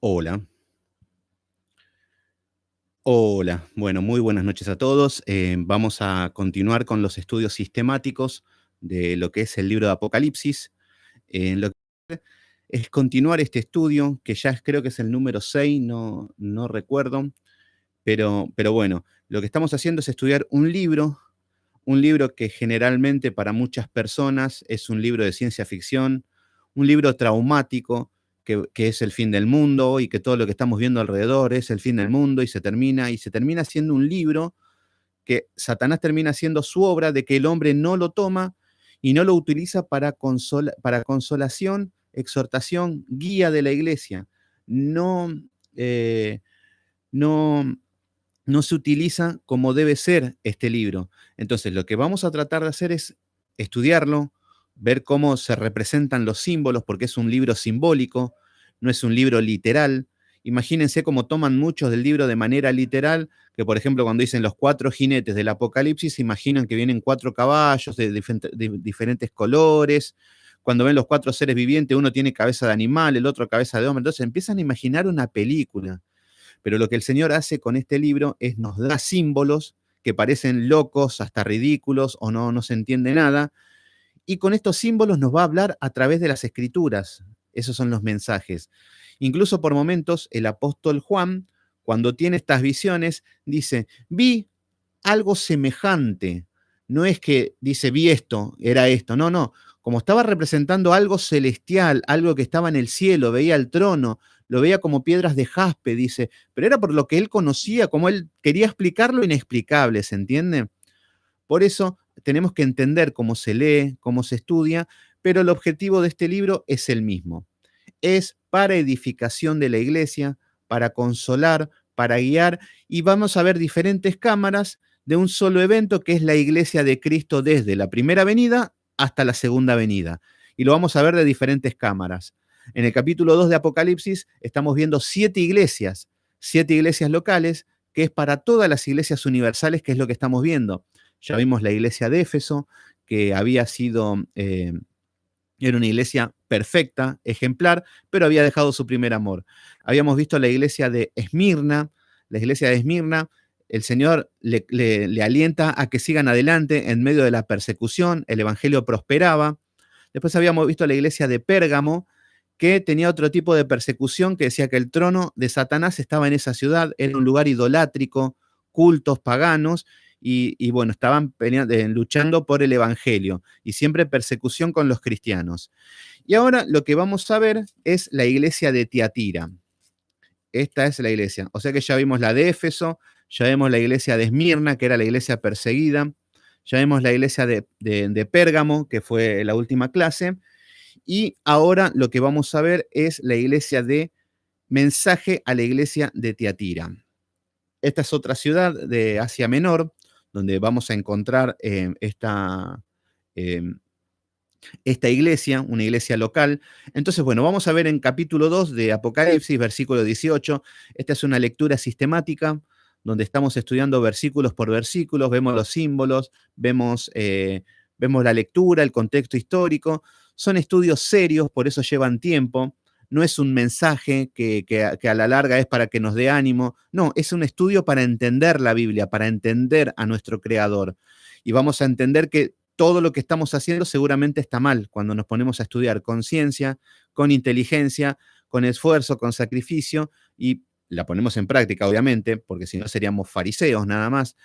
Hola, hola. Bueno, muy buenas noches a todos. Vamos a continuar con los estudios sistemáticos de lo que es el libro de Apocalipsis. Lo que es continuar este estudio, que ya creo que es el número 6, no recuerdo, pero bueno, lo que estamos haciendo es estudiar un libro que generalmente para muchas personas es un libro de ciencia ficción, un libro traumático, que es el fin del mundo y que todo lo que estamos viendo alrededor es el fin del mundo y se termina siendo un libro que Satanás termina haciendo su obra de que el hombre no lo toma y no lo utiliza para consolación, exhortación, guía de la iglesia. No, eh, no, no se utiliza como debe ser este libro. Entonces, lo que vamos a tratar de hacer es estudiarlo, ver cómo se representan los símbolos, porque es un libro simbólico, no es un libro literal. Imagínense cómo toman muchos del libro de manera literal, que por ejemplo cuando dicen los cuatro jinetes del Apocalipsis, imaginan que vienen cuatro caballos de diferentes colores. Cuando ven los cuatro seres vivientes, uno tiene cabeza de animal, el otro cabeza de hombre. Entonces empiezan a imaginar una película. Pero lo que el Señor hace con este libro es nos da símbolos que parecen locos, hasta ridículos, o no se entiende nada, y con estos símbolos nos va a hablar a través de las escrituras. Esos son los mensajes. Incluso por momentos el apóstol Juan, cuando tiene estas visiones, dice, vi algo semejante. No es que dice, vi esto, era esto. No, no. Como estaba representando algo celestial, algo que estaba en el cielo, veía el trono, lo veía como piedras de jaspe, dice, pero era por lo que él conocía, como él quería explicar lo inexplicable, ¿se entiende? Por eso tenemos que entender cómo se lee, cómo se estudia, pero el objetivo de este libro es el mismo. Es para edificación de la iglesia, para consolar, para guiar, y vamos a ver diferentes cámaras de un solo evento que es la iglesia de Cristo desde la primera venida hasta la segunda venida. Y lo vamos a ver de diferentes cámaras. En el capítulo 2 de Apocalipsis estamos viendo siete iglesias locales, que es para todas las iglesias universales, que es lo que estamos viendo. Ya vimos la iglesia de Éfeso, que había sido, era una iglesia perfecta, ejemplar, pero había dejado su primer amor. Habíamos visto la iglesia de Esmirna, el Señor le alienta a que sigan adelante en medio de la persecución, el evangelio prosperaba. Después habíamos visto la iglesia de Pérgamo, que tenía otro tipo de persecución, que decía que el trono de Satanás estaba en esa ciudad, era un lugar idolátrico, cultos paganos, y bueno, estaban luchando por el evangelio, y siempre persecución con los cristianos. Y ahora lo que vamos a ver es la iglesia de Tiatira. Esta es la iglesia. O sea que ya vimos la de Éfeso, ya vemos la iglesia de Esmirna, que era la iglesia perseguida, ya vemos la iglesia de Pérgamo, que fue la última clase, y ahora lo que vamos a ver es la iglesia de mensaje a la iglesia de Tiatira. Esta es otra ciudad de Asia Menor, donde vamos a encontrar eh, esta iglesia, una iglesia local. Entonces, bueno, vamos a ver en capítulo 2 de Apocalipsis, versículo 18. Esta es una lectura sistemática donde estamos estudiando versículos por versículos, vemos los símbolos, vemos la lectura, el contexto histórico. Son estudios serios, por eso llevan tiempo. No es un mensaje que a la larga es para que nos dé ánimo. No, es un estudio para entender la Biblia, para entender a nuestro Creador. Y vamos a entender que todo lo que estamos haciendo seguramente está mal cuando nos ponemos a estudiar con ciencia, con inteligencia, con esfuerzo, con sacrificio, y la ponemos en práctica, obviamente, porque si no seríamos fariseos nada más.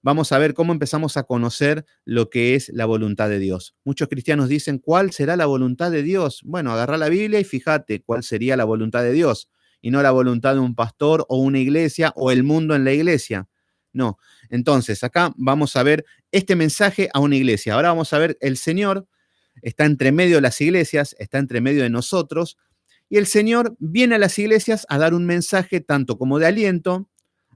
Vamos a ver cómo empezamos a conocer lo que es la voluntad de Dios. Muchos cristianos dicen, ¿cuál será la voluntad de Dios? Bueno, agarrá la Biblia y fíjate cuál sería la voluntad de Dios, y no la voluntad de un pastor o una iglesia o el mundo en la iglesia. No. Entonces, acá vamos a ver este mensaje a una iglesia. Ahora vamos a ver, el Señor está entre medio de las iglesias, está entre medio de nosotros, y el Señor viene a las iglesias a dar un mensaje tanto como de aliento,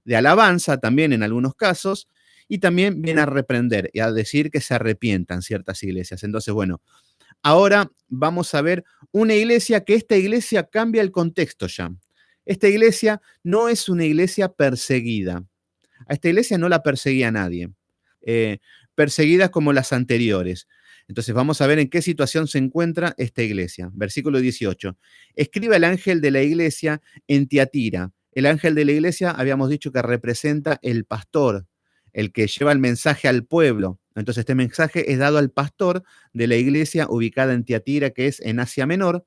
de alabanza también en algunos casos, y también viene a reprender y a decir que se arrepientan ciertas iglesias. Entonces, bueno, ahora vamos a ver una iglesia que esta iglesia cambia el contexto ya. Esta iglesia no es una iglesia perseguida. A esta iglesia no la perseguía nadie. Eh, Perseguidas como las anteriores. Entonces vamos a ver en qué situación se encuentra esta iglesia. Versículo 18. Escribe al ángel de la iglesia en Tiatira. El ángel de la iglesia habíamos dicho que representa el pastor, el que lleva el mensaje al pueblo. Entonces este mensaje es dado al pastor de la iglesia ubicada en Tiatira, que es en Asia Menor,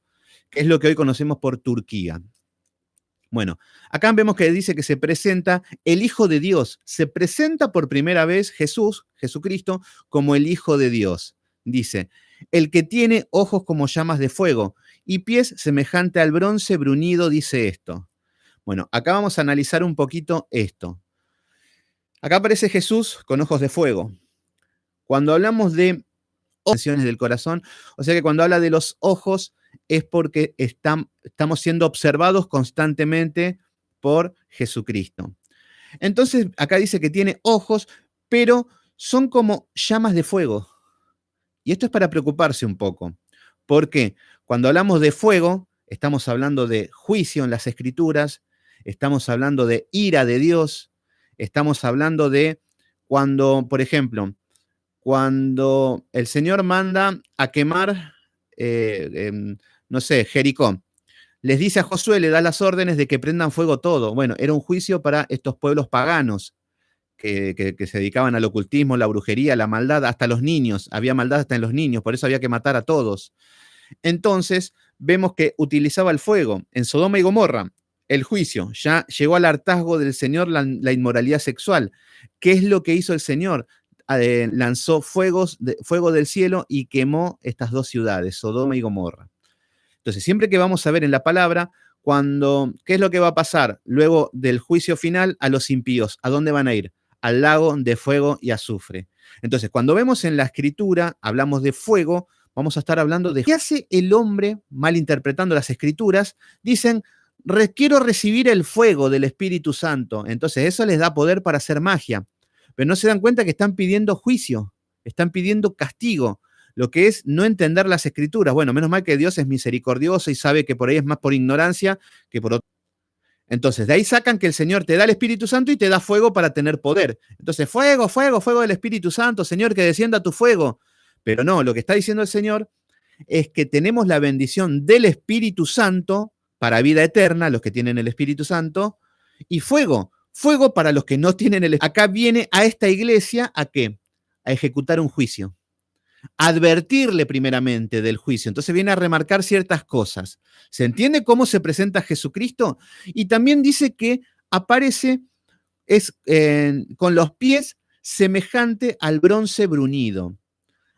que es lo que hoy conocemos por Turquía. Bueno, acá vemos que dice que se presenta el Hijo de Dios. Se presenta por primera vez Jesucristo, como el Hijo de Dios. Dice, el que tiene ojos como llamas de fuego y pies semejante al bronce bruñido, dice esto. Bueno, acá vamos a analizar un poquito esto. Acá aparece Jesús con ojos de fuego. Cuando hablamos de tensiones del corazón, o sea que cuando habla de los ojos es porque estamos siendo observados constantemente por Jesucristo. Entonces, acá dice que tiene ojos, pero son como llamas de fuego. Y esto es para preocuparse un poco. Porque cuando hablamos de fuego, estamos hablando de juicio en las Escrituras, estamos hablando de ira de Dios, estamos hablando de cuando, por ejemplo, cuando el Señor manda a quemar, no sé, Jericó, les dice a Josué, le da las órdenes de que prendan fuego todo. Bueno, era un juicio para estos pueblos paganos que se dedicaban al ocultismo, la brujería, la maldad, hasta los niños. Había maldad hasta en los niños, por eso había que matar a todos. Entonces, vemos que utilizaba el fuego. En Sodoma y Gomorra, el juicio, ya llegó al hartazgo del Señor la inmoralidad sexual. ¿Qué es lo que hizo el Señor? Lanzó fuego del cielo y quemó estas dos ciudades, Sodoma y Gomorra. Entonces, siempre que vamos a ver en la palabra, ¿qué es lo que va a pasar luego del juicio final a los impíos? ¿A dónde van a ir? Al lago de fuego y azufre. Entonces, cuando vemos en la escritura, hablamos de fuego, vamos a estar hablando de qué hace el hombre, malinterpretando las escrituras, dicen, quiero recibir el fuego del Espíritu Santo. Entonces, eso les da poder para hacer magia. Pero no se dan cuenta que están pidiendo juicio, están pidiendo castigo, lo que es no entender las escrituras. Bueno, menos mal que Dios es misericordioso y sabe que por ahí es más por ignorancia que por otro. Entonces, de ahí sacan que el Señor te da el Espíritu Santo y te da fuego para tener poder. Entonces, fuego, fuego, fuego del Espíritu Santo, Señor, que descienda tu fuego. Pero no, lo que está diciendo el Señor es que tenemos la bendición del Espíritu Santo para vida eterna, los que tienen el Espíritu Santo, y fuego, fuego para los que no tienen el Espíritu. Acá viene a esta iglesia ¿a qué? A ejecutar un juicio. Advertirle primeramente del juicio. Entonces viene a remarcar ciertas cosas. ¿Se entiende cómo se presenta Jesucristo? Y también dice que aparece con los pies semejante al bronce bruñido.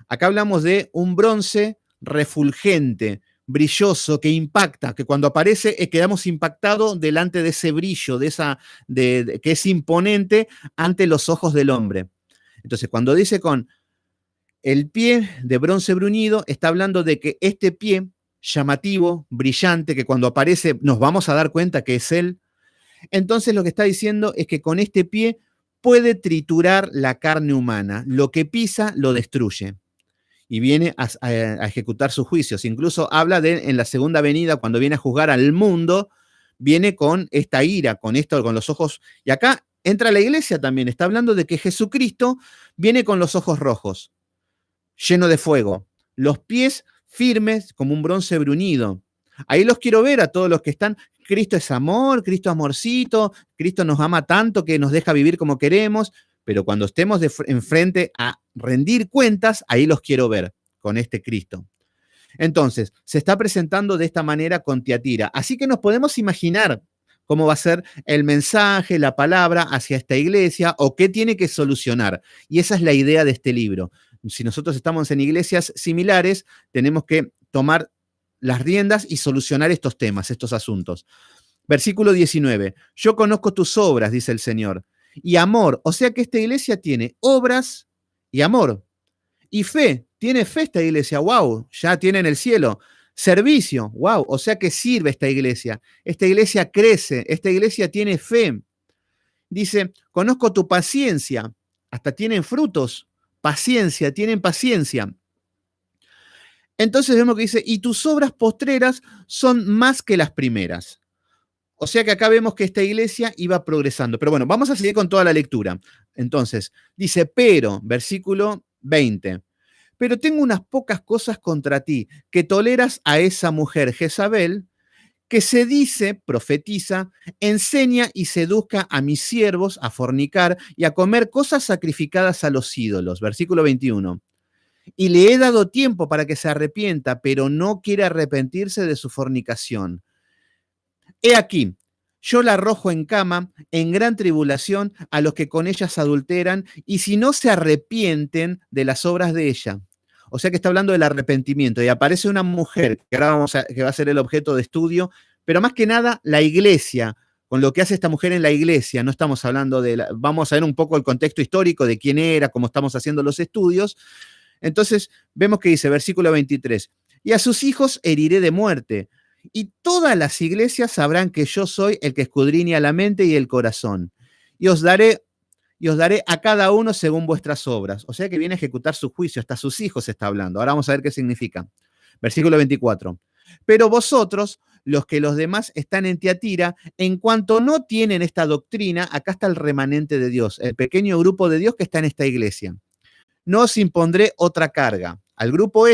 Acá hablamos de un bronce refulgente, brilloso, que impacta, que cuando aparece quedamos impactados delante de ese brillo, que es imponente ante los ojos del hombre. Entonces, cuando dice con el pie de bronce bruñido, está hablando de que este pie llamativo, brillante, que cuando aparece nos vamos a dar cuenta que es él, entonces lo que está diciendo es que con este pie puede triturar la carne humana, lo que pisa lo destruye y viene a ejecutar sus juicios. Incluso habla de en la segunda venida, cuando viene a juzgar al mundo, viene con esta ira, con esto, con los ojos, y acá entra la iglesia también, está hablando de que Jesucristo viene con los ojos rojos, lleno de fuego, los pies firmes como un bronce bruñido. Ahí los quiero ver a todos los que están. Cristo es amor, Cristo amorcito, Cristo nos ama tanto que nos deja vivir como queremos, pero cuando estemos enfrente a rendir cuentas, ahí los quiero ver con este Cristo. Entonces, se está presentando de esta manera con Tiatira. Así que nos podemos imaginar cómo va a ser el mensaje, la palabra hacia esta iglesia o qué tiene que solucionar. Y esa es la idea de este libro. Si nosotros estamos en iglesias similares, tenemos que tomar las riendas y solucionar estos temas, estos asuntos. Versículo 19. Yo conozco tus obras, dice el Señor, y amor. O sea que esta iglesia tiene obras y amor. Y fe. Tiene fe esta iglesia. Wow, ya tiene en el cielo. Servicio. Wow, o sea que sirve esta iglesia. Esta iglesia crece. Esta iglesia tiene fe. Dice, conozco tu paciencia. Hasta tienen frutos. Paciencia, tienen paciencia. Entonces vemos que dice, y tus obras postreras son más que las primeras. O sea que acá vemos que esta iglesia iba progresando. Pero bueno, vamos a seguir con toda la lectura. Entonces, dice, pero, versículo 20, pero tengo unas pocas cosas contra ti, que toleras a esa mujer Jezabel, que se dice, profetiza, enseña y seduzca a mis siervos a fornicar y a comer cosas sacrificadas a los ídolos. Versículo 21. Y le he dado tiempo para que se arrepienta, pero no quiere arrepentirse de su fornicación. He aquí, yo la arrojo en cama, en gran tribulación, a los que con ellas adulteran, y si no se arrepienten de las obras de ella. O sea que está hablando del arrepentimiento. Y aparece una mujer, que ahora que va a ser el objeto de estudio, pero más que nada la iglesia, con lo que hace esta mujer en la iglesia. No estamos hablando vamos a ver un poco el contexto histórico de quién era, cómo estamos haciendo los estudios. Entonces, vemos que dice, versículo 23, y a sus hijos heriré de muerte, y todas las iglesias sabrán que yo soy el que escudriña la mente y el corazón, y os daré a cada uno según vuestras obras. O sea que viene a ejecutar su juicio, hasta sus hijos está hablando. Ahora vamos a ver qué significa. Versículo 24. Pero vosotros, los que los demás están en Tiatira, en cuanto no tienen esta doctrina, acá está el remanente de Dios, el pequeño grupo de Dios que está en esta iglesia. No os impondré otra carga. Al grupo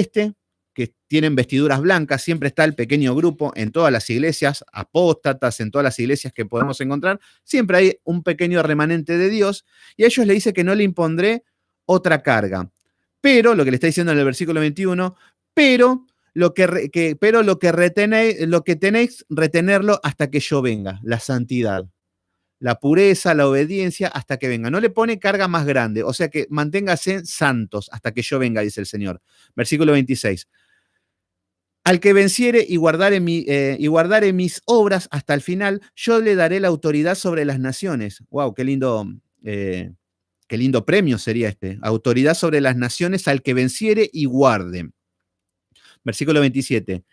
que tienen vestiduras blancas, siempre está el pequeño grupo en todas las iglesias, apóstatas, en todas las iglesias que podemos encontrar, siempre hay un pequeño remanente de Dios, y a ellos le dice que no le impondré otra carga. Pero, lo que le está diciendo en el versículo 21, pero lo que tenéis, retenerlo hasta que yo venga, la santidad, la pureza, la obediencia, hasta que venga. No le pone carga más grande, o sea que manténgase santos hasta que yo venga, dice el Señor. Versículo 26. Al que venciere y guardare mis obras hasta el final, yo le daré la autoridad sobre las naciones. Wow, qué lindo premio sería este. Autoridad sobre las naciones al que venciere y guarde. Versículo 27.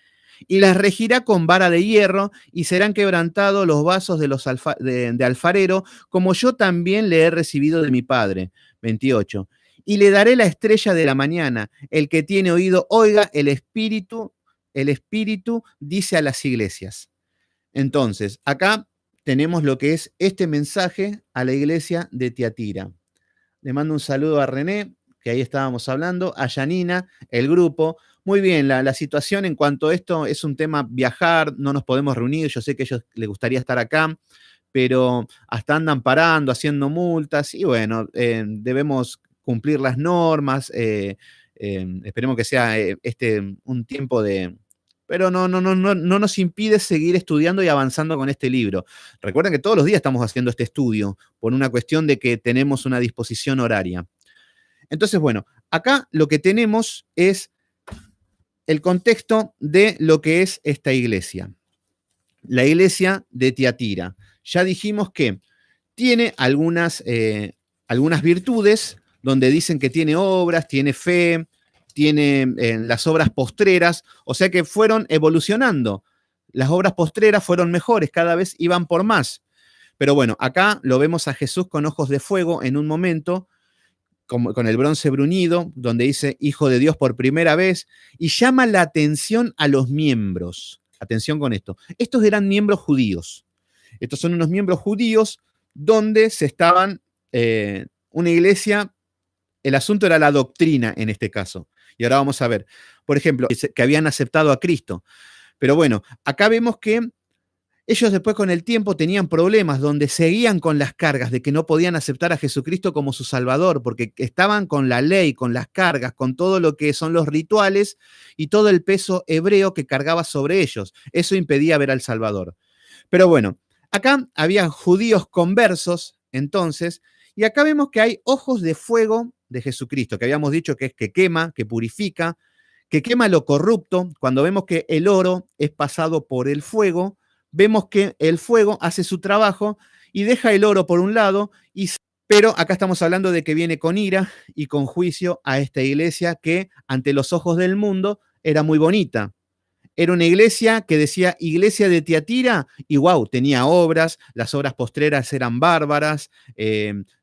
Y las regirá con vara de hierro, y serán quebrantados los vasos de alfarero, como yo también le he recibido de mi Padre. 28. Y le daré la estrella de la mañana. El que tiene oído, oiga, el Espíritu dice a las iglesias. Entonces, acá tenemos lo que es este mensaje a la iglesia de Tiatira. Le mando un saludo a René, que ahí estábamos hablando, a Janina, el grupo. Muy bien, la situación en cuanto a esto es un tema viajar, no nos podemos reunir, yo sé que a ellos les gustaría estar acá, pero hasta andan parando, haciendo multas, y bueno, debemos cumplir las normas, esperemos que sea un tiempo de... Pero no nos impide seguir estudiando y avanzando con este libro. Recuerden que todos los días estamos haciendo este estudio por una cuestión de que tenemos una disposición horaria. Entonces, bueno, acá lo que tenemos es el contexto de lo que es esta iglesia. La iglesia de Tiatira. Ya dijimos que tiene algunas virtudes donde dicen que tiene obras, tiene fe, tiene las obras postreras, o sea que fueron evolucionando. Las obras postreras fueron mejores, cada vez iban por más. Pero bueno, acá lo vemos a Jesús con ojos de fuego en un momento, con el bronce bruñido, donde dice Hijo de Dios por primera vez, y llama la atención a los miembros. Atención con esto. Estos eran miembros judíos. Estos son unos miembros judíos donde se estaban, una iglesia, el asunto era la doctrina en este caso. Y ahora vamos a ver, por ejemplo, que habían aceptado a Cristo. Pero bueno, acá vemos que ellos después con el tiempo tenían problemas donde seguían con las cargas de que no podían aceptar a Jesucristo como su Salvador, porque estaban con la ley, con las cargas, con todo lo que son los rituales y todo el peso hebreo que cargaba sobre ellos. Eso impedía ver al Salvador. Pero bueno, acá había judíos conversos, entonces, y acá vemos que hay ojos de fuego de Jesucristo, que habíamos dicho que es que quema, que purifica, que quema lo corrupto. Cuando vemos que el oro es pasado por el fuego, vemos que el fuego hace su trabajo y deja el oro por un lado, pero acá estamos hablando de que viene con ira y con juicio a esta iglesia que ante los ojos del mundo era muy bonita. Era una iglesia que decía iglesia de Tiatira y wow, tenía obras, las obras postreras eran bárbaras,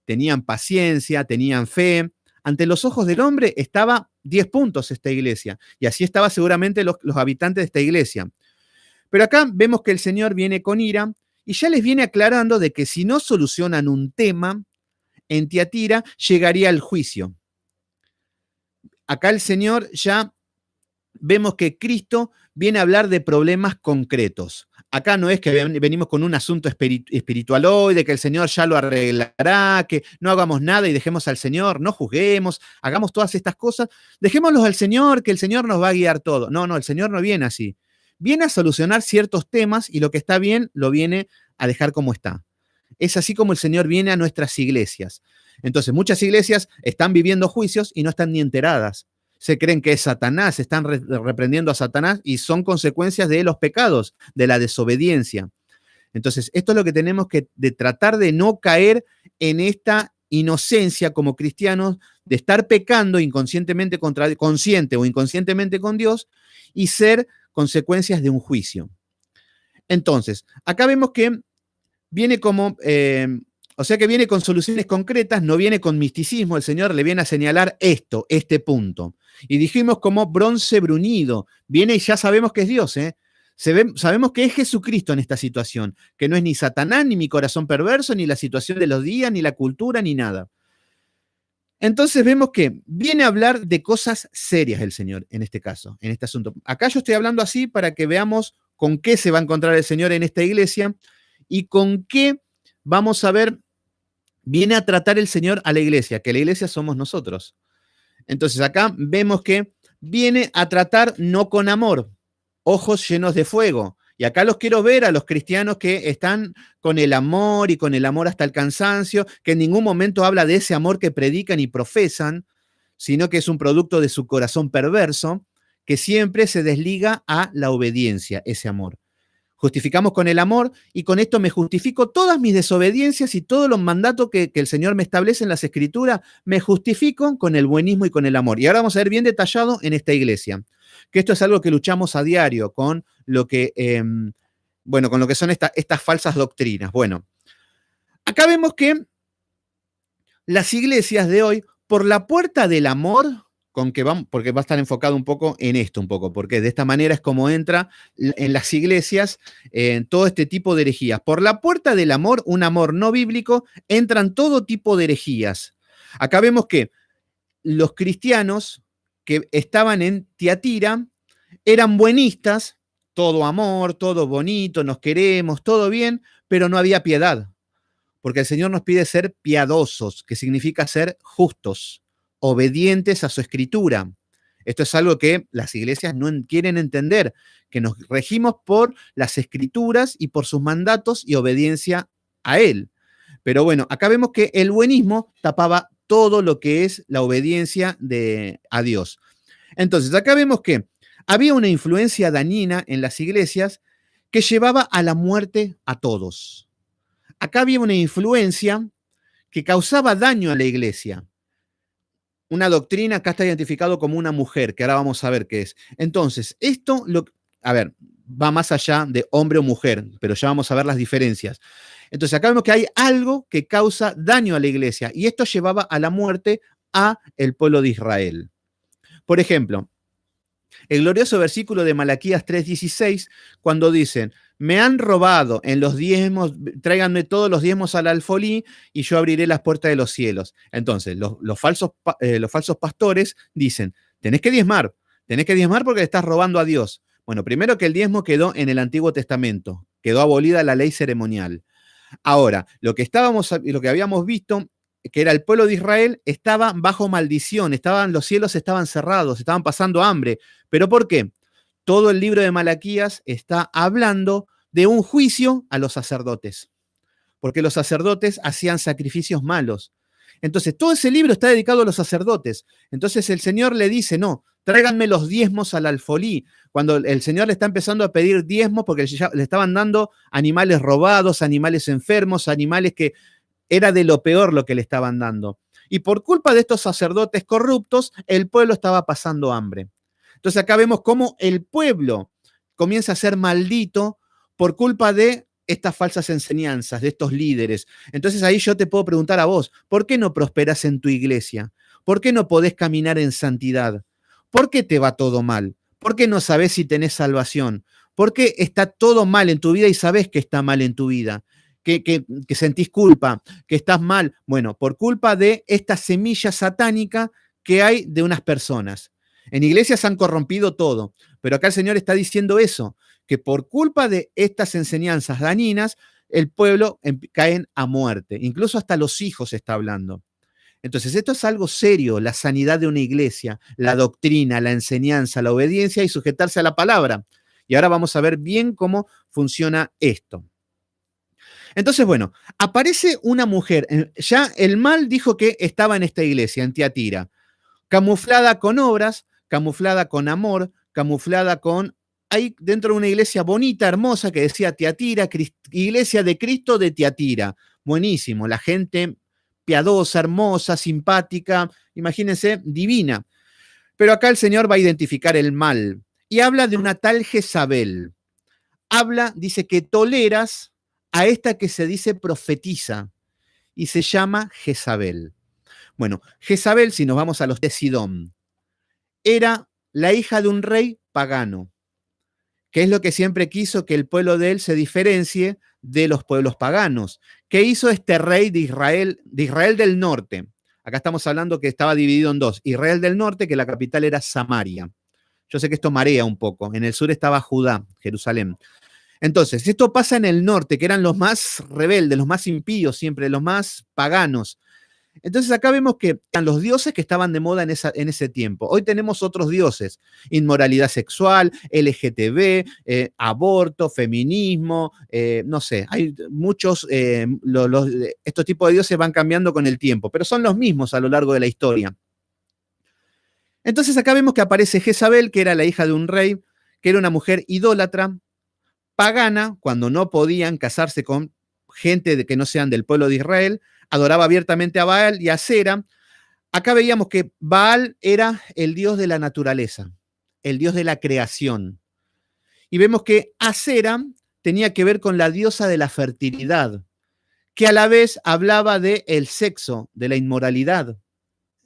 tenían paciencia, tenían fe. Ante los ojos del hombre estaba 10 puntos esta iglesia y así estaba seguramente los habitantes de esta iglesia. Pero acá vemos que el Señor viene con ira y ya les viene aclarando de que si no solucionan un tema en Tiatira, llegaría al juicio. acá el Señor ya vemos que Cristo viene a hablar de problemas concretos. Acá no es que venimos con un asunto espiritual hoy, de que el Señor ya lo arreglará, que no hagamos nada y dejemos al Señor, no juzguemos, hagamos todas estas cosas, dejémoslos al Señor, que el Señor nos va a guiar todo. No, el Señor no viene así. Viene a solucionar ciertos temas y lo que está bien lo viene a dejar como está. Es así como el Señor viene a nuestras iglesias. Entonces, muchas iglesias están viviendo juicios y no están ni enteradas. Se creen que es Satanás, están reprendiendo a Satanás y son consecuencias de los pecados, de la desobediencia. Entonces, esto es lo que tenemos que tratar de no caer en esta inocencia como cristianos, de estar pecando inconscientemente consciente o inconscientemente con Dios y ser consecuencias de un juicio. Entonces, acá vemos que viene como, o sea que viene con soluciones concretas, no viene con misticismo, el Señor le viene a señalar este punto. Y dijimos como bronce bruñido, viene y ya sabemos que es Dios, ¿eh? Sabemos que es Jesucristo en esta situación, que no es ni Satanás, ni mi corazón perverso, ni la situación de los días, ni la cultura, ni nada. Entonces vemos que viene a hablar de cosas serias el Señor en este caso, en este asunto. Acá yo estoy hablando así para que veamos con qué se va a encontrar el Señor en esta iglesia y con qué vamos a ver, viene a tratar el Señor a la iglesia, que la iglesia somos nosotros. Entonces acá vemos que viene a tratar no con amor, ojos llenos de fuego. Y acá los quiero ver a los cristianos que están con el amor y con el amor hasta el cansancio, que en ningún momento habla de ese amor que predican y profesan, sino que es un producto de su corazón perverso, que siempre se desliga a la obediencia, ese amor. Justificamos con el amor y con esto me justifico todas mis desobediencias y todos los mandatos que el Señor me establece en las Escrituras, me justifico con el buenismo y con el amor. Y ahora vamos a ver bien detallado en esta iglesia, que esto es algo que luchamos a diario con lo que, con lo que son estas falsas doctrinas. Bueno, acá vemos que las iglesias de hoy, por la puerta del amor, porque va a estar enfocado un poco en esto, porque de esta manera es como entra en las iglesias en todo este tipo de herejías. Por la puerta del amor, un amor no bíblico, entran todo tipo de herejías. Acá vemos que los cristianos que estaban en Tiatira eran buenistas, todo amor, todo bonito, nos queremos, todo bien, pero no había piedad. Porque el Señor nos pide ser piadosos, que significa ser justos, obedientes a su escritura. Esto es algo que las iglesias no quieren entender, que nos regimos por las escrituras y por sus mandatos y obediencia a Él. Pero bueno, acá vemos que el buenismo tapaba todo lo que es la obediencia a Dios. Entonces, acá vemos que había una influencia dañina en las iglesias que llevaba a la muerte a todos. Acá había una influencia que causaba daño a la iglesia. Una doctrina acá está identificado como una mujer, que ahora vamos a ver qué es. Entonces, va más allá de hombre o mujer, pero ya vamos a ver las diferencias. Entonces, acá vemos que hay algo que causa daño a la iglesia y esto llevaba a la muerte a el pueblo de Israel. Por ejemplo, el glorioso versículo de Malaquías 3:16, cuando dicen, me han robado en los diezmos, tráiganme todos los diezmos al alfolí y yo abriré las puertas de los cielos. Entonces, los falsos pastores dicen, tenés que diezmar porque le estás robando a Dios. Bueno, primero que el diezmo quedó en el Antiguo Testamento, quedó abolida la ley ceremonial. Ahora, lo que habíamos visto, que era el pueblo de Israel, estaba bajo maldición, los cielos estaban cerrados, estaban pasando hambre. ¿Pero por qué? Todo el libro de Malaquías está hablando de un juicio a los sacerdotes, porque los sacerdotes hacían sacrificios malos. Entonces, todo ese libro está dedicado a los sacerdotes. Entonces, el Señor le dice, no, tráiganme los diezmos al alfolí. Cuando el Señor le está empezando a pedir diezmos, porque le estaban dando animales robados, animales enfermos, animales que era de lo peor lo que le estaban dando. Y por culpa de estos sacerdotes corruptos, el pueblo estaba pasando hambre. Entonces acá vemos cómo el pueblo comienza a ser maldito por culpa de estas falsas enseñanzas, de estos líderes. Entonces ahí yo te puedo preguntar a vos, ¿por qué no prosperás en tu iglesia? ¿Por qué no podés caminar en santidad? ¿Por qué te va todo mal? ¿Por qué no sabés si tenés salvación? ¿Por qué está todo mal en tu vida y sabés que está mal en tu vida? Que sentís culpa, que estás mal. Bueno, por culpa de esta semilla satánica que hay de unas personas. En iglesias han corrompido todo, pero acá el Señor está diciendo eso, que por culpa de estas enseñanzas dañinas, el pueblo caen a muerte. Incluso hasta los hijos está hablando. Entonces, esto es algo serio, la sanidad de una iglesia, la doctrina, la enseñanza, la obediencia y sujetarse a la palabra. Y ahora vamos a ver bien cómo funciona esto. Entonces, bueno, aparece una mujer, ya el mal dijo que estaba en esta iglesia, en Tiatira, camuflada con obras, camuflada con amor, camuflada con... Hay dentro de una iglesia bonita, hermosa, que decía Tiatira, iglesia de Cristo de Tiatira. Buenísimo, la gente piadosa, hermosa, simpática, imagínense, divina. Pero acá el Señor va a identificar el mal y habla de una tal Jezabel. Habla, dice que toleras a esta que se dice profetiza y se llama Jezabel. Bueno, Jezabel, si nos vamos a los de Sidón, era la hija de un rey pagano, que es lo que siempre quiso que el pueblo de él se diferencie de los pueblos paganos. ¿Qué hizo este rey de Israel del norte? Acá estamos hablando que estaba dividido en dos. Israel del norte, que la capital era Samaria. Yo sé que esto marea un poco. En el sur estaba Judá, Jerusalén. Entonces, esto pasa en el norte, que eran los más rebeldes, los más impíos siempre, los más paganos. Entonces acá vemos que están los dioses que estaban de moda en ese tiempo. Hoy tenemos otros dioses, inmoralidad sexual, LGTB, aborto, feminismo, no sé, hay muchos, estos tipos de dioses van cambiando con el tiempo, pero son los mismos a lo largo de la historia. Entonces acá vemos que aparece Jezabel, que era la hija de un rey, que era una mujer idólatra, pagana, cuando no podían casarse con gente que no sean del pueblo de Israel, adoraba abiertamente a Baal y a Asera. Acá veíamos que Baal era el dios de la naturaleza, el dios de la creación. Y vemos que Asera tenía que ver con la diosa de la fertilidad, que a la vez hablaba del sexo, de la inmoralidad.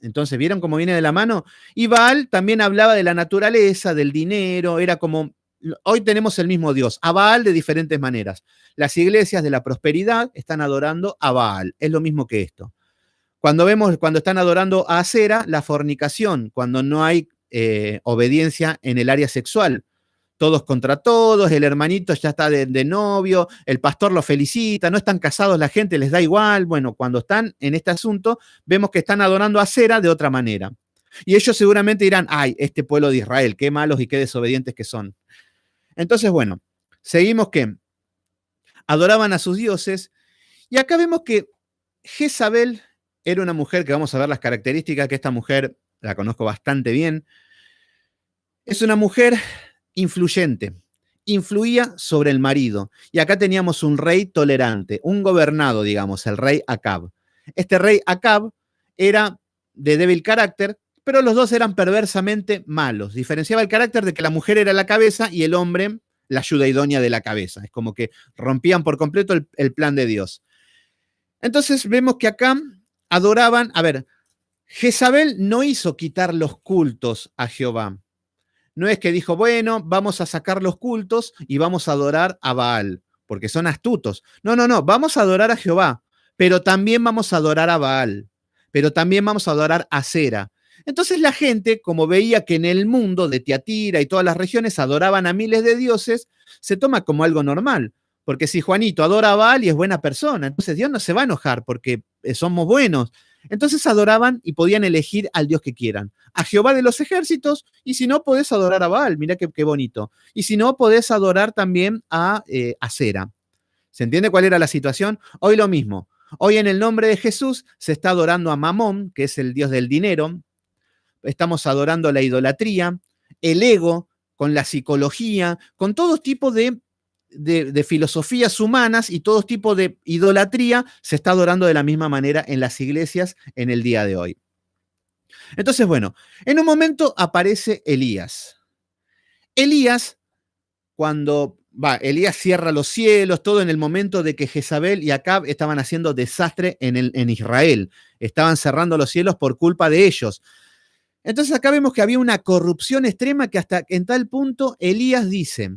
Entonces, ¿vieron cómo viene de la mano? Y Baal también hablaba de la naturaleza, del dinero, era como... Hoy tenemos el mismo Dios, a Baal de diferentes maneras. Las iglesias de la prosperidad están adorando a Baal, es lo mismo que esto. Cuando están adorando a Asera, la fornicación, cuando no hay obediencia en el área sexual. Todos contra todos, el hermanito ya está de novio, el pastor lo felicita, no están casados la gente, les da igual. Bueno, cuando están en este asunto, vemos que están adorando a Asera de otra manera. Y ellos seguramente dirán, ay, este pueblo de Israel, qué malos y qué desobedientes que son. Entonces, bueno, seguimos que adoraban a sus dioses y acá vemos que Jezabel era una mujer que vamos a ver las características, que esta mujer la conozco bastante bien. Es una mujer influyente, influía sobre el marido. Y acá teníamos un rey tolerante, un gobernado, digamos, el rey Acab. Este rey Acab era de débil carácter, pero los dos eran perversamente malos. Diferenciaba el carácter de que la mujer era la cabeza y el hombre la ayuda idónea de la cabeza. Es como que rompían por completo el plan de Dios. Entonces vemos que acá adoraban, a ver, Jezabel no hizo quitar los cultos a Jehová. No es que dijo, bueno, vamos a sacar los cultos y vamos a adorar a Baal, porque son astutos. No, vamos a adorar a Jehová, pero también vamos a adorar a Baal, pero también vamos a adorar a Asera. Entonces la gente, como veía que en el mundo de Tiatira y todas las regiones adoraban a miles de dioses, se toma como algo normal. Porque si Juanito adora a Baal y es buena persona, entonces Dios no se va a enojar porque somos buenos. Entonces adoraban y podían elegir al Dios que quieran. A Jehová de los ejércitos, y si no, podés adorar a Baal, mirá qué bonito. Y si no, podés adorar también a Asera. ¿Se entiende cuál era la situación? Hoy lo mismo. Hoy en el nombre de Jesús se está adorando a Mamón, que es el Dios del dinero. Estamos adorando la idolatría, el ego, con la psicología, con todo tipo de filosofías humanas y todo tipo de idolatría se está adorando de la misma manera en las iglesias en el día de hoy. Entonces, bueno, en un momento aparece Elías. Elías, Elías cierra los cielos, todo en el momento de que Jezabel y Acab estaban haciendo desastre en Israel. Estaban cerrando los cielos por culpa de ellos. Entonces acá vemos que había una corrupción extrema que hasta en tal punto Elías dice,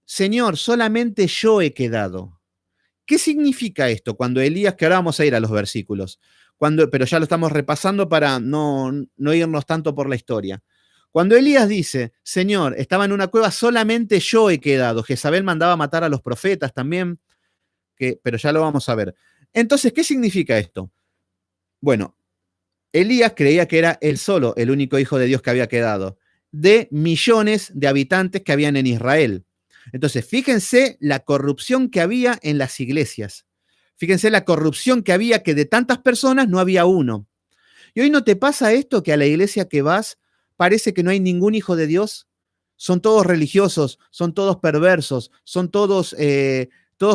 Señor, solamente yo he quedado. ¿Qué significa esto? Cuando Elías, que ahora vamos a ir a los versículos, pero ya lo estamos repasando para no irnos tanto por la historia. Cuando Elías dice, Señor, estaba en una cueva, solamente yo he quedado. Jezabel mandaba matar a los profetas también, pero ya lo vamos a ver. Entonces, ¿qué significa esto? Bueno, Elías creía que era él solo, el único hijo de Dios que había quedado, de millones de habitantes que habían en Israel. Entonces, fíjense la corrupción que había en las iglesias. Fíjense la corrupción que había, que de tantas personas no había uno. ¿Y hoy no te pasa esto, que a la iglesia que vas parece que no hay ningún hijo de Dios? Son todos religiosos, son todos perversos, son todos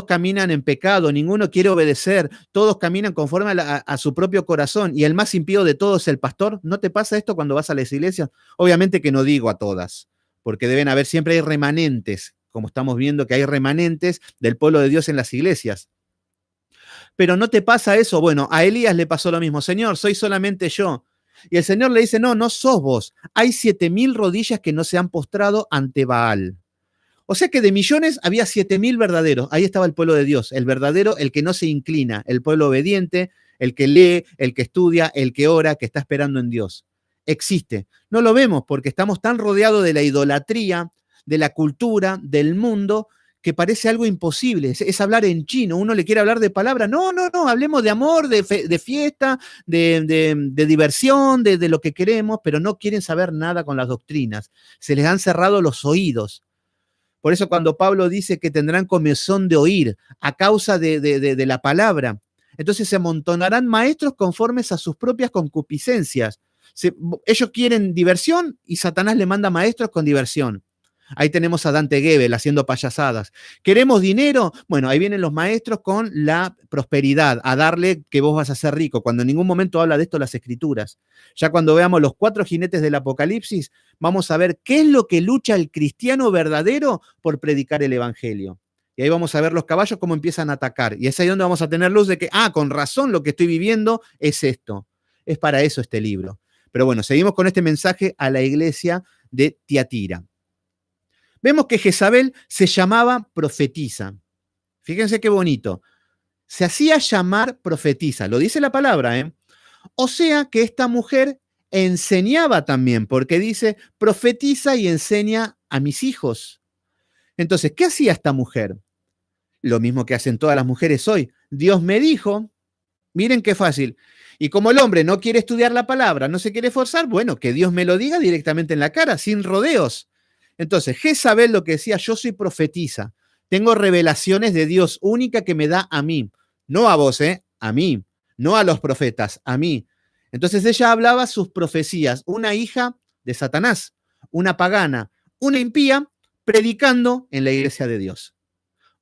caminan en pecado, ninguno quiere obedecer, todos caminan conforme a su propio corazón, y el más impío de todos es el pastor. ¿No te pasa esto cuando vas a las iglesias? Obviamente que no digo a todas, porque deben haber, siempre hay remanentes, como estamos viendo que hay remanentes del pueblo de Dios en las iglesias. Pero ¿no te pasa eso? Bueno, a Elías le pasó lo mismo. Señor, soy solamente yo. Y el Señor le dice, no, no sos vos. Hay 7.000 rodillas que no se han postrado ante Baal. O sea que de millones había 7.000 verdaderos. Ahí estaba el pueblo de Dios, el verdadero, el que no se inclina, el pueblo obediente, el que lee, el que estudia, el que ora, que está esperando en Dios. Existe. No lo vemos porque estamos tan rodeados de la idolatría, de la cultura, del mundo, que parece algo imposible. Es hablar en chino. Uno le quiere hablar de palabra. No, no, no. Hablemos de amor, de fiesta, de diversión, de lo que queremos, pero no quieren saber nada con las doctrinas. Se les han cerrado los oídos. Por eso cuando Pablo dice que tendrán comezón de oír a causa de la palabra, entonces se amontonarán maestros conformes a sus propias concupiscencias. Ellos quieren diversión y Satanás le manda maestros con diversión. Ahí tenemos a Dante Gebel haciendo payasadas. ¿Queremos dinero? Bueno, ahí vienen los maestros con la prosperidad, a darle que vos vas a ser rico, cuando en ningún momento habla de esto las escrituras. Ya cuando veamos los 4 jinetes del Apocalipsis, vamos a ver qué es lo que lucha el cristiano verdadero por predicar el evangelio. Y ahí vamos a ver los caballos cómo empiezan a atacar. Y es ahí donde vamos a tener luz de que, con razón lo que estoy viviendo es esto. Es para eso este libro. Pero bueno, seguimos con este mensaje a la iglesia de Tiatira. Vemos que Jezabel se llamaba profetisa. Fíjense qué bonito. Se hacía llamar profetisa. Lo dice la palabra, ¿eh? O sea que esta mujer enseñaba también, porque dice, profetiza y enseña a mis hijos. Entonces, ¿qué hacía esta mujer? Lo mismo que hacen todas las mujeres hoy. Dios me dijo, miren qué fácil. Y como el hombre no quiere estudiar la palabra, no se quiere esforzar, bueno, que Dios me lo diga directamente en la cara, sin rodeos. Entonces, Jezabel lo que decía, yo soy profetisa, tengo revelaciones de Dios única que me da a mí, no a vos, a mí, no a los profetas, a mí. Entonces ella hablaba sus profecías, una hija de Satanás, una pagana, una impía, predicando en la iglesia de Dios.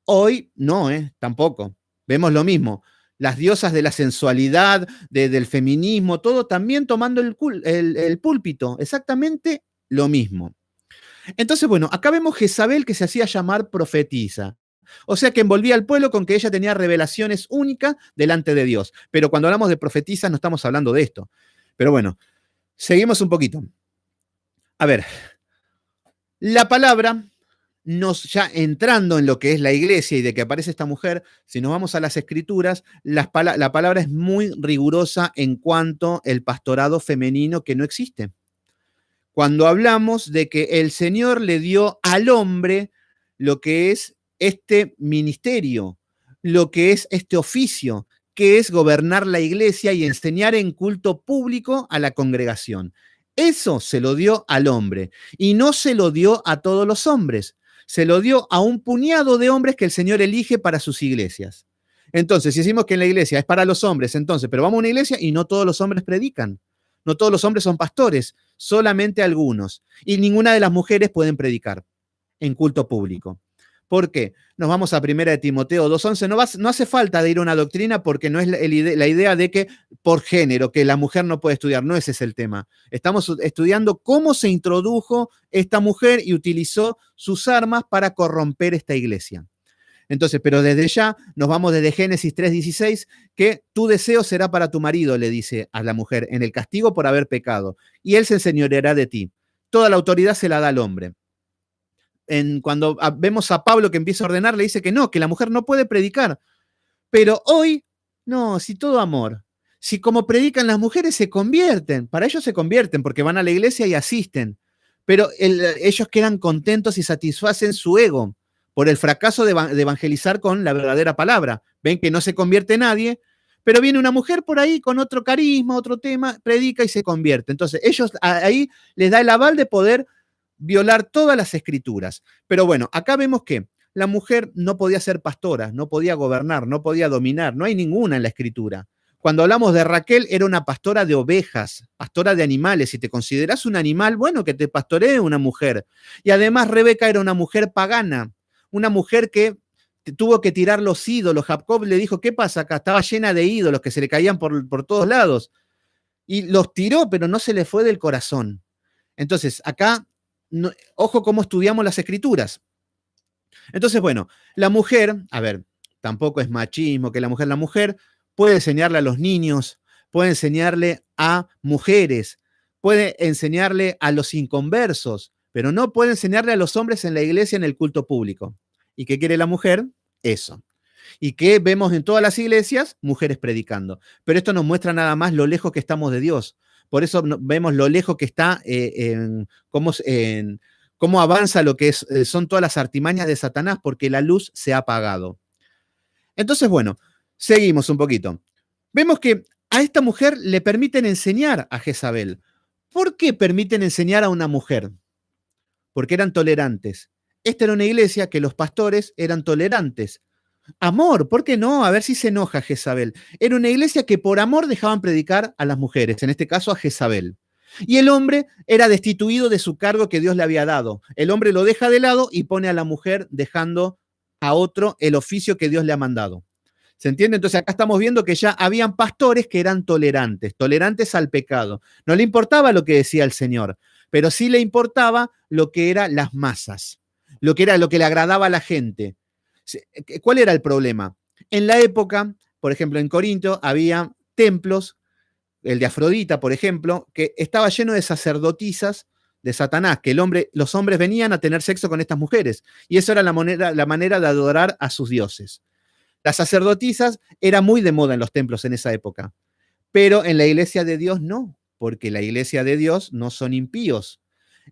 Hoy no, tampoco. Vemos lo mismo. Las diosas de la sensualidad, del feminismo, todo también tomando el púlpito, exactamente lo mismo. Entonces, bueno, acá vemos Jezabel que se hacía llamar profetisa. O sea que envolvía al pueblo con que ella tenía revelaciones únicas delante de Dios. Pero cuando hablamos de profetisa no estamos hablando de esto. Pero bueno, seguimos un poquito. A ver, la palabra, ya entrando en lo que es la iglesia y de que aparece esta mujer, si nos vamos a las escrituras, la palabra es muy rigurosa en cuanto al pastorado femenino que no existe. Cuando hablamos de que el Señor le dio al hombre lo que es este ministerio, lo que es este oficio, que es gobernar la iglesia y enseñar en culto público a la congregación. Eso se lo dio al hombre y no se lo dio a todos los hombres, se lo dio a un puñado de hombres que el Señor elige para sus iglesias. Entonces, si decimos que en la iglesia es para los hombres, entonces, pero vamos a una iglesia y no todos los hombres predican. No todos los hombres son pastores, solamente algunos. Y ninguna de las mujeres pueden predicar en culto público. ¿Por qué? Nos vamos a 1 de Timoteo 2:11. No hace falta de ir a una doctrina porque no es la idea de que por género, que la mujer no puede estudiar. No ese es el tema. Estamos estudiando cómo se introdujo esta mujer y utilizó sus armas para corromper esta iglesia. Entonces, pero desde ya nos vamos desde Génesis 3:16, que tu deseo será para tu marido, le dice a la mujer, en el castigo por haber pecado, y él se enseñoreará de ti. Toda la autoridad se la da al hombre. Cuando vemos a Pablo que empieza a ordenar, le dice que no, que la mujer no puede predicar. Pero hoy, no, si todo amor. Si como predican las mujeres se convierten, para ellos se convierten porque van a la iglesia y asisten, pero ellos quedan contentos y satisfacen su ego por el fracaso de evangelizar con la verdadera palabra. Ven que no se convierte nadie, pero viene una mujer por ahí con otro carisma, otro tema, predica y se convierte. Entonces, ellos ahí les da el aval de poder violar todas las escrituras. Pero bueno, acá vemos que la mujer no podía ser pastora, no podía gobernar, no podía dominar, no hay ninguna en la escritura. Cuando hablamos de Raquel, era una pastora de ovejas, pastora de animales. Si te consideras un animal, bueno, que te pastoree una mujer. Y además Rebeca era una mujer pagana, una mujer que tuvo que tirar los ídolos. Jacob le dijo, ¿qué pasa acá? Estaba llena de ídolos que se le caían por todos lados. Y los tiró, pero no se le fue del corazón. Entonces, acá, no, ojo cómo estudiamos las escrituras. Entonces, bueno, la mujer, a ver, tampoco es machismo que la mujer puede enseñarle a los niños, puede enseñarle a mujeres, puede enseñarle a los inconversos, pero no puede enseñarle a los hombres en la iglesia en el culto público. ¿Y qué quiere la mujer? Eso. ¿Y qué vemos en todas las iglesias? Mujeres predicando. Pero esto nos muestra nada más lo lejos que estamos de Dios. Por eso vemos lo lejos que está cómo avanza lo que son todas las artimañas de Satanás, porque la luz se ha apagado. Entonces, bueno, seguimos un poquito. Vemos que a esta mujer le permiten enseñar a Jezabel. ¿Por qué permiten enseñar a una mujer? Porque eran tolerantes. Esta era una iglesia que los pastores eran tolerantes. Amor, ¿por qué no? A ver si se enoja Jezabel. Era una iglesia que por amor dejaban predicar a las mujeres, en este caso a Jezabel. Y el hombre era destituido de su cargo que Dios le había dado. El hombre lo deja de lado y pone a la mujer dejando a otro el oficio que Dios le ha mandado. ¿Se entiende? Entonces acá estamos viendo que ya habían pastores que eran tolerantes, tolerantes al pecado. No le importaba lo que decía el Señor, pero sí le importaba lo que eran las masas, lo que era lo que le agradaba a la gente. ¿Cuál era el problema? En la época, por ejemplo, en Corinto había templos, el de Afrodita, por ejemplo, que estaba lleno de sacerdotisas de Satanás, que los hombres venían a tener sexo con estas mujeres, y eso era la manera de adorar a sus dioses. Las sacerdotisas era muy de moda en los templos en esa época, pero en la iglesia de Dios no, porque la iglesia de Dios no son impíos.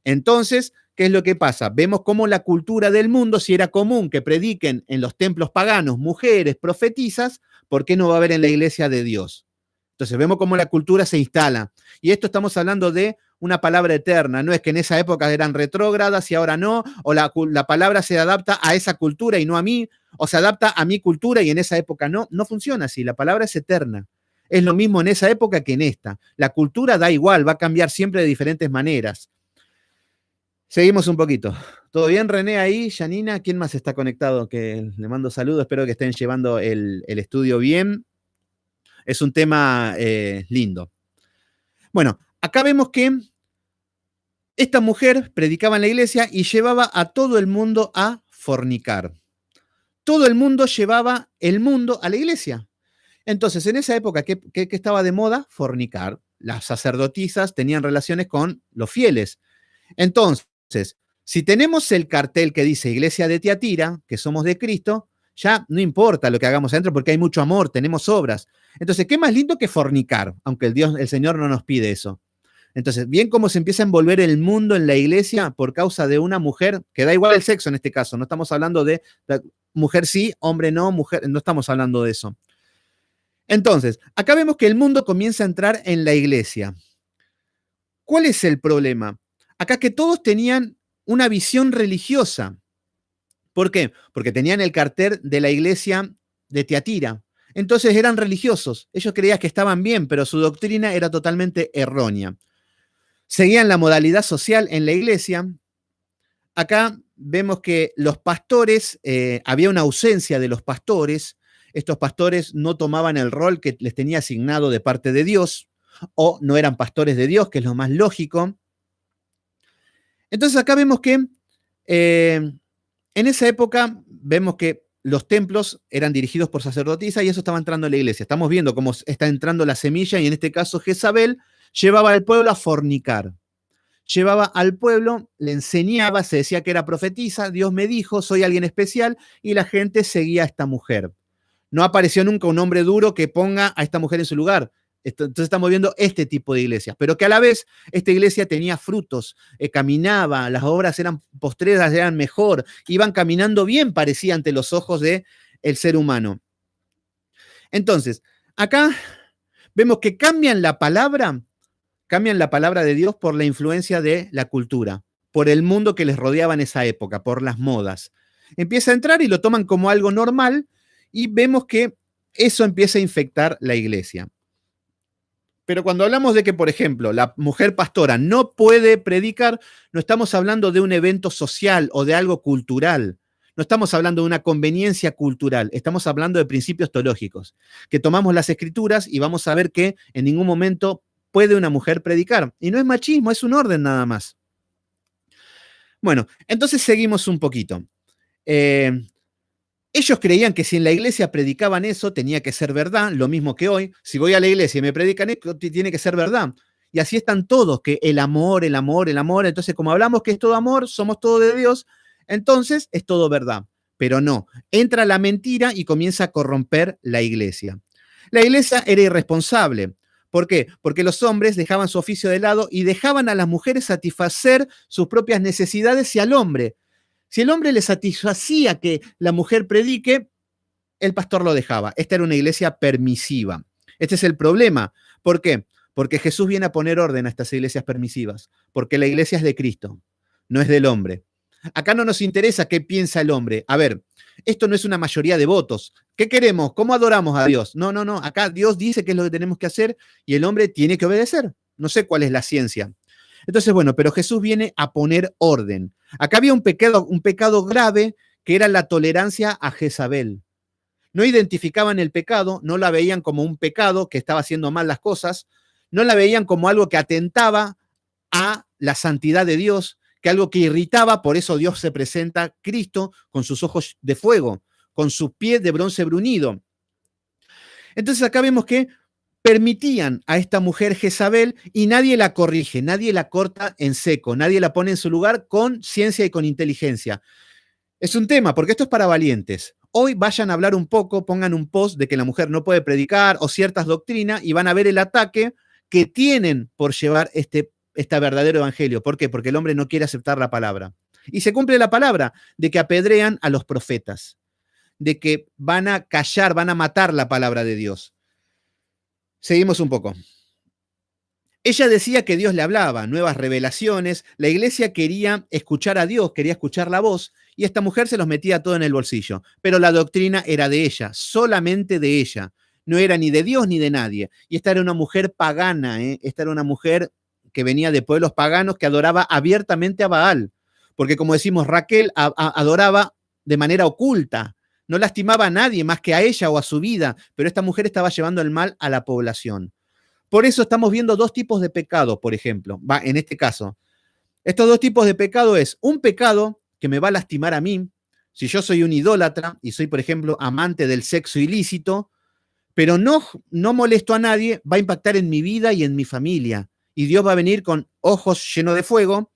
Entonces, ¿qué es lo que pasa? Vemos cómo la cultura del mundo, si era común que prediquen en los templos paganos mujeres profetizas, ¿por qué no va a haber en la iglesia de Dios? Entonces vemos cómo la cultura se instala. Y esto estamos hablando de una palabra eterna. No es que en esa época eran retrógradas y ahora no, o la palabra se adapta a esa cultura y no a mí, o se adapta a mi cultura y en esa época no. No funciona así. La palabra es eterna. Es lo mismo en esa época que en esta. La cultura da igual, va a cambiar siempre de diferentes maneras. Seguimos un poquito. ¿Todo bien, René, ahí? Janina, ¿quién más está conectado? Que le mando saludos, espero que estén llevando el estudio bien. Es un tema lindo. Bueno, acá vemos que esta mujer predicaba en la iglesia y llevaba a todo el mundo a fornicar. Todo el mundo llevaba el mundo a la iglesia. Entonces, en esa época, ¿qué estaba de moda? Fornicar. Las sacerdotisas tenían relaciones con los fieles. Entonces, si tenemos el cartel que dice Iglesia de Tiatira, que somos de Cristo, ya no importa lo que hagamos adentro porque hay mucho amor, tenemos obras. Entonces, ¿qué más lindo que fornicar? Aunque el Señor no nos pide eso. Entonces, bien cómo se empieza a envolver el mundo en la iglesia por causa de una mujer, que da igual el sexo en este caso, no estamos hablando de mujer sí, hombre no, mujer, no estamos hablando de eso. Entonces, acá vemos que el mundo comienza a entrar en la iglesia. ¿Cuál es el problema? Acá que todos tenían una visión religiosa. ¿Por qué? Porque tenían el cartel de la iglesia de Tiatira. Entonces eran religiosos. Ellos creían que estaban bien, pero su doctrina era totalmente errónea. Seguían la modalidad social en la iglesia. Acá vemos que los pastores, había una ausencia de los pastores. Estos pastores no tomaban el rol que les tenía asignado de parte de Dios, o no eran pastores de Dios, que es lo más lógico. Entonces acá vemos que en esa época vemos que los templos eran dirigidos por sacerdotisas y eso estaba entrando en la iglesia. Estamos viendo cómo está entrando la semilla y en este caso Jezabel llevaba al pueblo a fornicar. Llevaba al pueblo, le enseñaba, se decía que era profetisa, Dios me dijo, soy alguien especial, y la gente seguía a esta mujer. No apareció nunca un hombre duro que ponga a esta mujer en su lugar. Entonces estamos viendo este tipo de iglesias, pero que a la vez esta iglesia tenía frutos, caminaba, las obras eran postreras, eran mejor, iban caminando bien, parecía ante los ojos del ser humano. Entonces, acá vemos que cambian la palabra de Dios por la influencia de la cultura, por el mundo que les rodeaba en esa época, por las modas. Empieza a entrar y lo toman como algo normal y vemos que eso empieza a infectar la iglesia. Pero cuando hablamos de que, por ejemplo, la mujer pastora no puede predicar, no estamos hablando de un evento social o de algo cultural. No estamos hablando de una conveniencia cultural, estamos hablando de principios teológicos, que tomamos las escrituras y vamos a ver que en ningún momento puede una mujer predicar. Y no es machismo, es un orden nada más. Bueno, entonces seguimos un poquito. Ellos creían que si en la iglesia predicaban eso, tenía que ser verdad, lo mismo que hoy. Si voy a la iglesia y me predican esto, tiene que ser verdad. Y así están todos, que el amor, el amor, el amor. Entonces, como hablamos que es todo amor, somos todo de Dios, entonces es todo verdad. Pero no, entra la mentira y comienza a corromper la iglesia. La iglesia era irresponsable. ¿Por qué? Porque los hombres dejaban su oficio de lado y dejaban a las mujeres satisfacer sus propias necesidades y al hombre. Si el hombre le satisfacía que la mujer predique, el pastor lo dejaba. Esta era una iglesia permisiva. Este es el problema. ¿Por qué? Porque Jesús viene a poner orden a estas iglesias permisivas. Porque la iglesia es de Cristo, no es del hombre. Acá no nos interesa qué piensa el hombre. A ver, esto no es una mayoría de votos. ¿Qué queremos? ¿Cómo adoramos a Dios? No, no, no. Acá Dios dice qué es lo que tenemos que hacer y el hombre tiene que obedecer. No sé cuál es la ciencia. Entonces, bueno, pero Jesús viene a poner orden. Acá había un pecado grave que era la tolerancia a Jezabel. No identificaban el pecado, no la veían como un pecado que estaba haciendo mal las cosas, no la veían como algo que atentaba a la santidad de Dios, que algo que irritaba, por eso Dios se presenta Cristo con sus ojos de fuego, con sus pies de bronce bruñido. Entonces acá vemos que permitían a esta mujer Jezabel y nadie la corrige, nadie la corta en seco, nadie la pone en su lugar con ciencia y con inteligencia. Es un tema, porque esto es para valientes. Hoy vayan a hablar un poco, pongan un post de que la mujer no puede predicar o ciertas doctrinas y van a ver el ataque que tienen por llevar este verdadero evangelio. ¿Por qué? Porque el hombre no quiere aceptar la palabra. Y se cumple la palabra de que apedrean a los profetas, de que van a callar, van a matar la palabra de Dios. Seguimos un poco. Ella decía que Dios le hablaba, nuevas revelaciones, la iglesia quería escuchar a Dios, quería escuchar la voz, y esta mujer se los metía todo en el bolsillo. Pero la doctrina era de ella, solamente de ella. No era ni de Dios ni de nadie. Y esta era una mujer pagana, esta era una mujer que venía de pueblos paganos que adoraba abiertamente a Baal. Porque como decimos, Raquel adoraba de manera oculta. No lastimaba a nadie más que a ella o a su vida, pero esta mujer estaba llevando el mal a la población. Por eso estamos viendo dos tipos de pecado, por ejemplo. En este caso, estos dos tipos de pecado es un pecado que me va a lastimar a mí, si yo soy un idólatra y soy, por ejemplo, amante del sexo ilícito, pero no molesto a nadie, va a impactar en mi vida y en mi familia. Y Dios va a venir con ojos llenos de fuego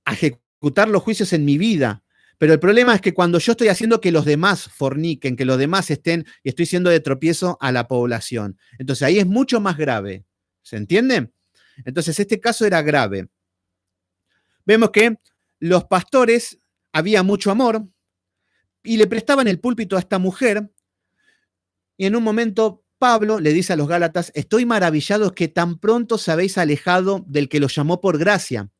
a ejecutar los juicios en mi vida. Pero el problema es que cuando yo estoy haciendo que los demás forniquen, que los demás estén, y estoy siendo de tropiezo a la población. Entonces ahí es mucho más grave. ¿Se entiende? Entonces este caso era grave. Vemos que los pastores, había mucho amor y le prestaban el púlpito a esta mujer. Y en un momento Pablo le dice a los Gálatas, estoy maravillado que tan pronto se habéis alejado del que los llamó por gracia.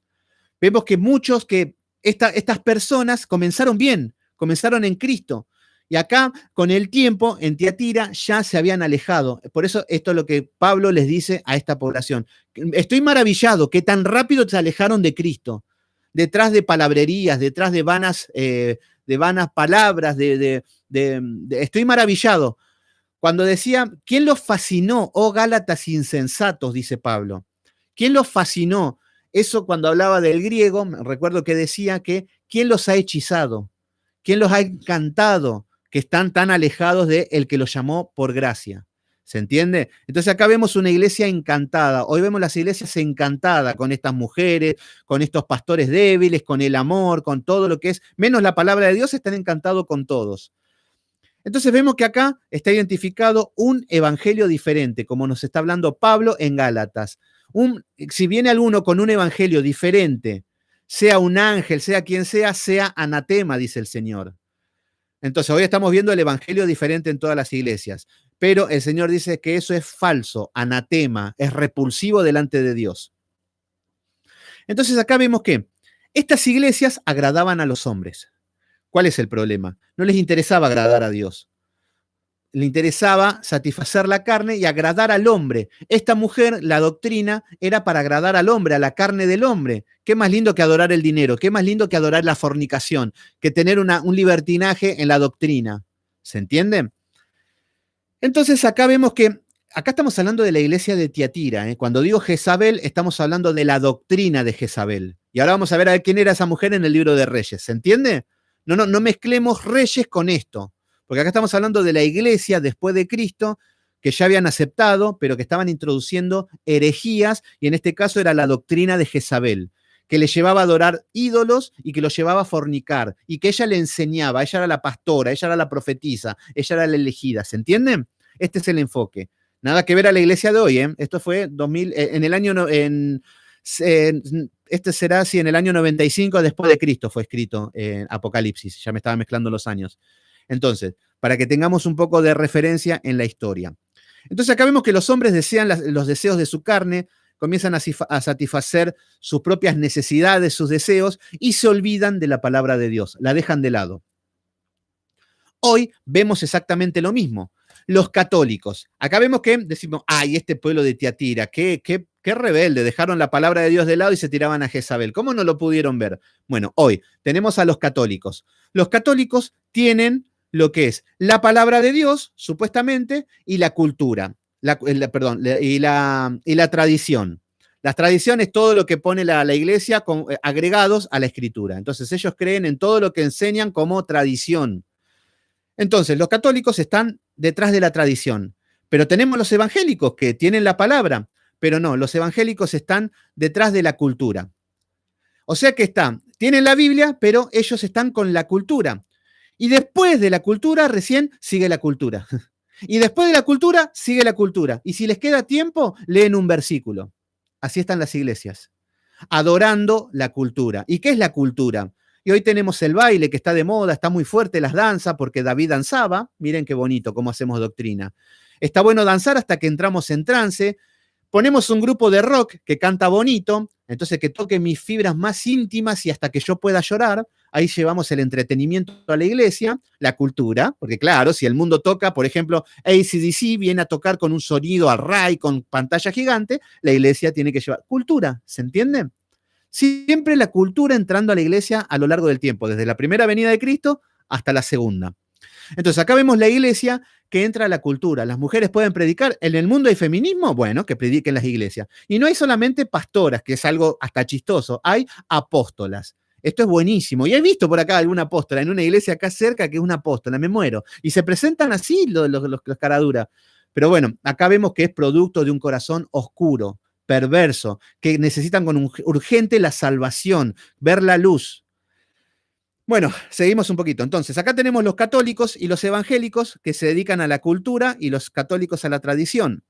Vemos que muchos que estas personas comenzaron bien, comenzaron en Cristo. Y acá, con el tiempo, en Tiatira ya se habían alejado. Por eso esto es lo que Pablo les dice a esta población. Estoy maravillado que tan rápido se alejaron de Cristo, detrás de palabrerías, detrás de vanas palabras, estoy maravillado. Cuando decía, ¿quién los fascinó, oh Gálatas insensatos? Dice Pablo. ¿Quién los fascinó? Eso cuando hablaba del griego, recuerdo que decía que ¿quién los ha hechizado? ¿Quién los ha encantado? Que están tan alejados de el que los llamó por gracia. ¿Se entiende? Entonces acá vemos una iglesia encantada. Hoy vemos las iglesias encantadas con estas mujeres, con estos pastores débiles, con el amor, con todo lo que es, menos la palabra de Dios, están encantados con todos. Entonces vemos que acá está identificado un evangelio diferente, como nos está hablando Pablo en Gálatas. Si viene alguno con un evangelio diferente, sea un ángel, sea quien sea anatema, dice el Señor. Entonces hoy estamos viendo el evangelio diferente en todas las iglesias, pero el Señor dice que eso es falso, anatema, es repulsivo delante de Dios. Entonces acá vemos que estas iglesias agradaban a los hombres. ¿Cuál es el problema? No les interesaba agradar a Dios. Le interesaba satisfacer la carne y agradar al hombre. Esta mujer, la doctrina, era para agradar al hombre, a la carne del hombre. Qué más lindo que adorar el dinero, qué más lindo que adorar la fornicación, que tener un libertinaje en la doctrina. ¿Se entiende? Entonces acá vemos que, acá estamos hablando de la iglesia de Tiatira. Cuando digo Jezabel, estamos hablando de la doctrina de Jezabel. Y ahora vamos a ver quién era esa mujer en el libro de Reyes. ¿Se entiende? No mezclemos Reyes con esto. Porque acá estamos hablando de la iglesia después de Cristo, que ya habían aceptado, pero que estaban introduciendo herejías, y en este caso era la doctrina de Jezabel, que le llevaba a adorar ídolos y que lo llevaba a fornicar, y que ella le enseñaba, ella era la pastora, ella era la profetisa, ella era la elegida, ¿se entienden? Este es el enfoque. Nada que ver a la iglesia de hoy, ¿eh? Esto fue 2000, en el año, este será si en el año 95 después de Cristo fue escrito Apocalipsis, ya me estaba mezclando los años. Entonces, para que tengamos un poco de referencia en la historia. Entonces acá vemos que los hombres desean los deseos de su carne, comienzan a satisfacer sus propias necesidades, sus deseos, y se olvidan de la palabra de Dios, la dejan de lado. Hoy vemos exactamente lo mismo. Los católicos. Acá vemos que decimos, ay, este pueblo de Tiatira, qué rebelde, dejaron la palabra de Dios de lado y se tiraban a Jezabel. ¿Cómo no lo pudieron ver? Bueno, hoy tenemos a los católicos. Los católicos tienen lo que es la palabra de Dios, supuestamente, y la cultura, y la tradición. La tradición es todo lo que pone la iglesia con, agregados a la escritura. Entonces ellos creen en todo lo que enseñan como tradición. Entonces los católicos están detrás de la tradición, pero tenemos los evangélicos que tienen la palabra, pero no, los evangélicos están detrás de la cultura. O sea que tienen la Biblia, pero ellos están con la cultura. Y después de la cultura, recién sigue la cultura. Y después de la cultura, sigue la cultura. Y si les queda tiempo, leen un versículo. Así están las iglesias, adorando la cultura. ¿Y qué es la cultura? Y hoy tenemos el baile que está de moda, está muy fuerte las danzas, porque David danzaba. Miren qué bonito cómo hacemos doctrina. Está bueno danzar hasta que entramos en trance. Ponemos un grupo de rock que canta bonito, entonces que toque mis fibras más íntimas y hasta que yo pueda llorar. Ahí llevamos el entretenimiento a la iglesia, la cultura, porque claro, si el mundo toca, por ejemplo, AC/DC viene a tocar con un sonido al ray, con pantalla gigante, la iglesia tiene que llevar cultura, ¿se entiende? Siempre la cultura entrando a la iglesia a lo largo del tiempo, desde la primera venida de Cristo hasta la segunda. Entonces, acá vemos la iglesia que entra a la cultura. Las mujeres pueden predicar. ¿En el mundo hay feminismo? Bueno, que prediquen las iglesias. Y no hay solamente pastoras, que es algo hasta chistoso. Hay apóstolas. Esto es buenísimo. Y he visto por acá alguna apóstola en una iglesia acá cerca que es una apóstola, me muero. Y se presentan así los caraduras. Pero bueno, acá vemos que es producto de un corazón oscuro, perverso, que necesitan con urgente la salvación, ver la luz. Bueno, seguimos un poquito. Entonces, acá tenemos los católicos y los evangélicos que se dedican a la cultura y los católicos a la tradición.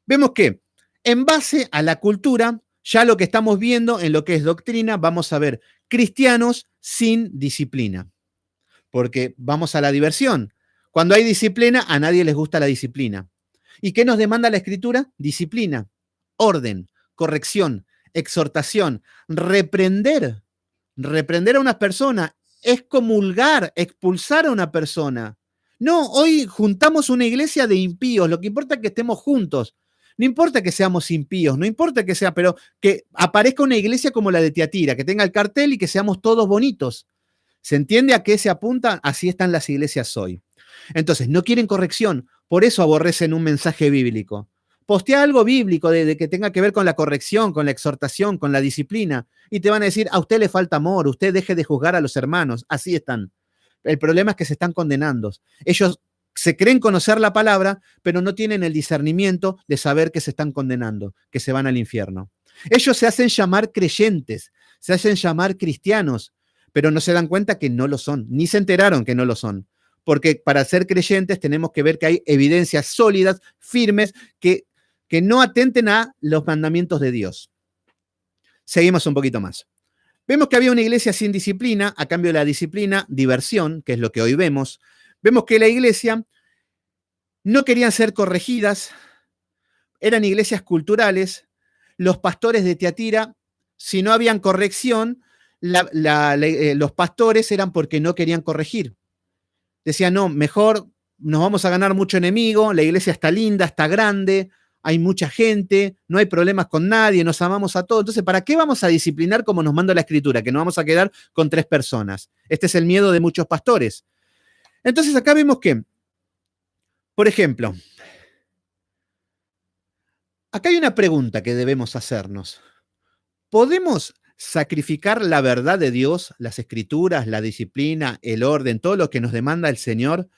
Vemos que en base a la cultura, ya lo que estamos viendo en lo que es doctrina, vamos a ver cristianos sin disciplina. Porque vamos a la diversión. Cuando hay disciplina, a nadie les gusta la disciplina. ¿Y qué nos demanda la escritura? Disciplina, orden, corrección, exhortación, reprender. Reprender a una persona, excomulgar, expulsar a una persona. No, hoy juntamos una iglesia de impíos, lo que importa es que estemos juntos. No importa que seamos impíos, no importa que sea, pero que aparezca una iglesia como la de Tiatira, que tenga el cartel y que seamos todos bonitos. ¿Se entiende a qué se apunta? Así están las iglesias hoy. Entonces, no quieren corrección, por eso aborrecen un mensaje bíblico. Postea algo bíblico de que tenga que ver con la corrección, con la exhortación, con la disciplina, y te van a decir, a usted le falta amor, usted deje de juzgar a los hermanos. Así están. El problema es que se están condenando. Ellos se creen conocer la palabra, pero no tienen el discernimiento de saber que se están condenando, que se van al infierno. Ellos se hacen llamar creyentes, se hacen llamar cristianos, pero no se dan cuenta que no lo son, ni se enteraron que no lo son. porque para ser creyentes tenemos que ver que hay evidencias sólidas, firmes, que no atenten a los mandamientos de Dios. Seguimos un poquito más. Vemos que había una iglesia sin disciplina, a cambio de la disciplina, diversión, que es lo que hoy vemos. Vemos que la iglesia no querían ser corregidas, eran iglesias culturales. Los pastores de Tiatira, si no habían corrección, los pastores eran porque no querían corregir. Decían, no, mejor nos vamos a ganar mucho enemigo, la iglesia está linda, está grande, hay mucha gente, no hay problemas con nadie, nos amamos a todos. Entonces, ¿para qué vamos a disciplinar como nos manda la Escritura? Que nos vamos a quedar con 3 personas. Este es el miedo de muchos pastores. Entonces, acá vemos que, por ejemplo, acá hay una pregunta que debemos hacernos. ¿Podemos sacrificar la verdad de Dios, las Escrituras, la disciplina, el orden, todo lo que nos demanda el Señor,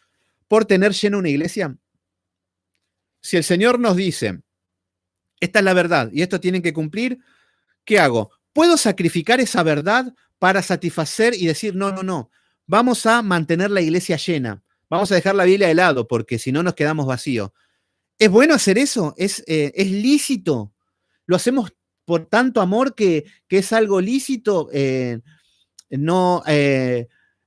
por tener llena una iglesia? Si el Señor nos dice, esta es la verdad y esto tienen que cumplir, ¿qué hago? ¿Puedo sacrificar esa verdad para satisfacer y decir, no, no, no, vamos a mantener la iglesia llena, vamos a dejar la Biblia de lado porque si no nos quedamos vacíos? ¿Es bueno hacer eso? ¿Es lícito? ¿Lo hacemos por tanto amor que es algo lícito? No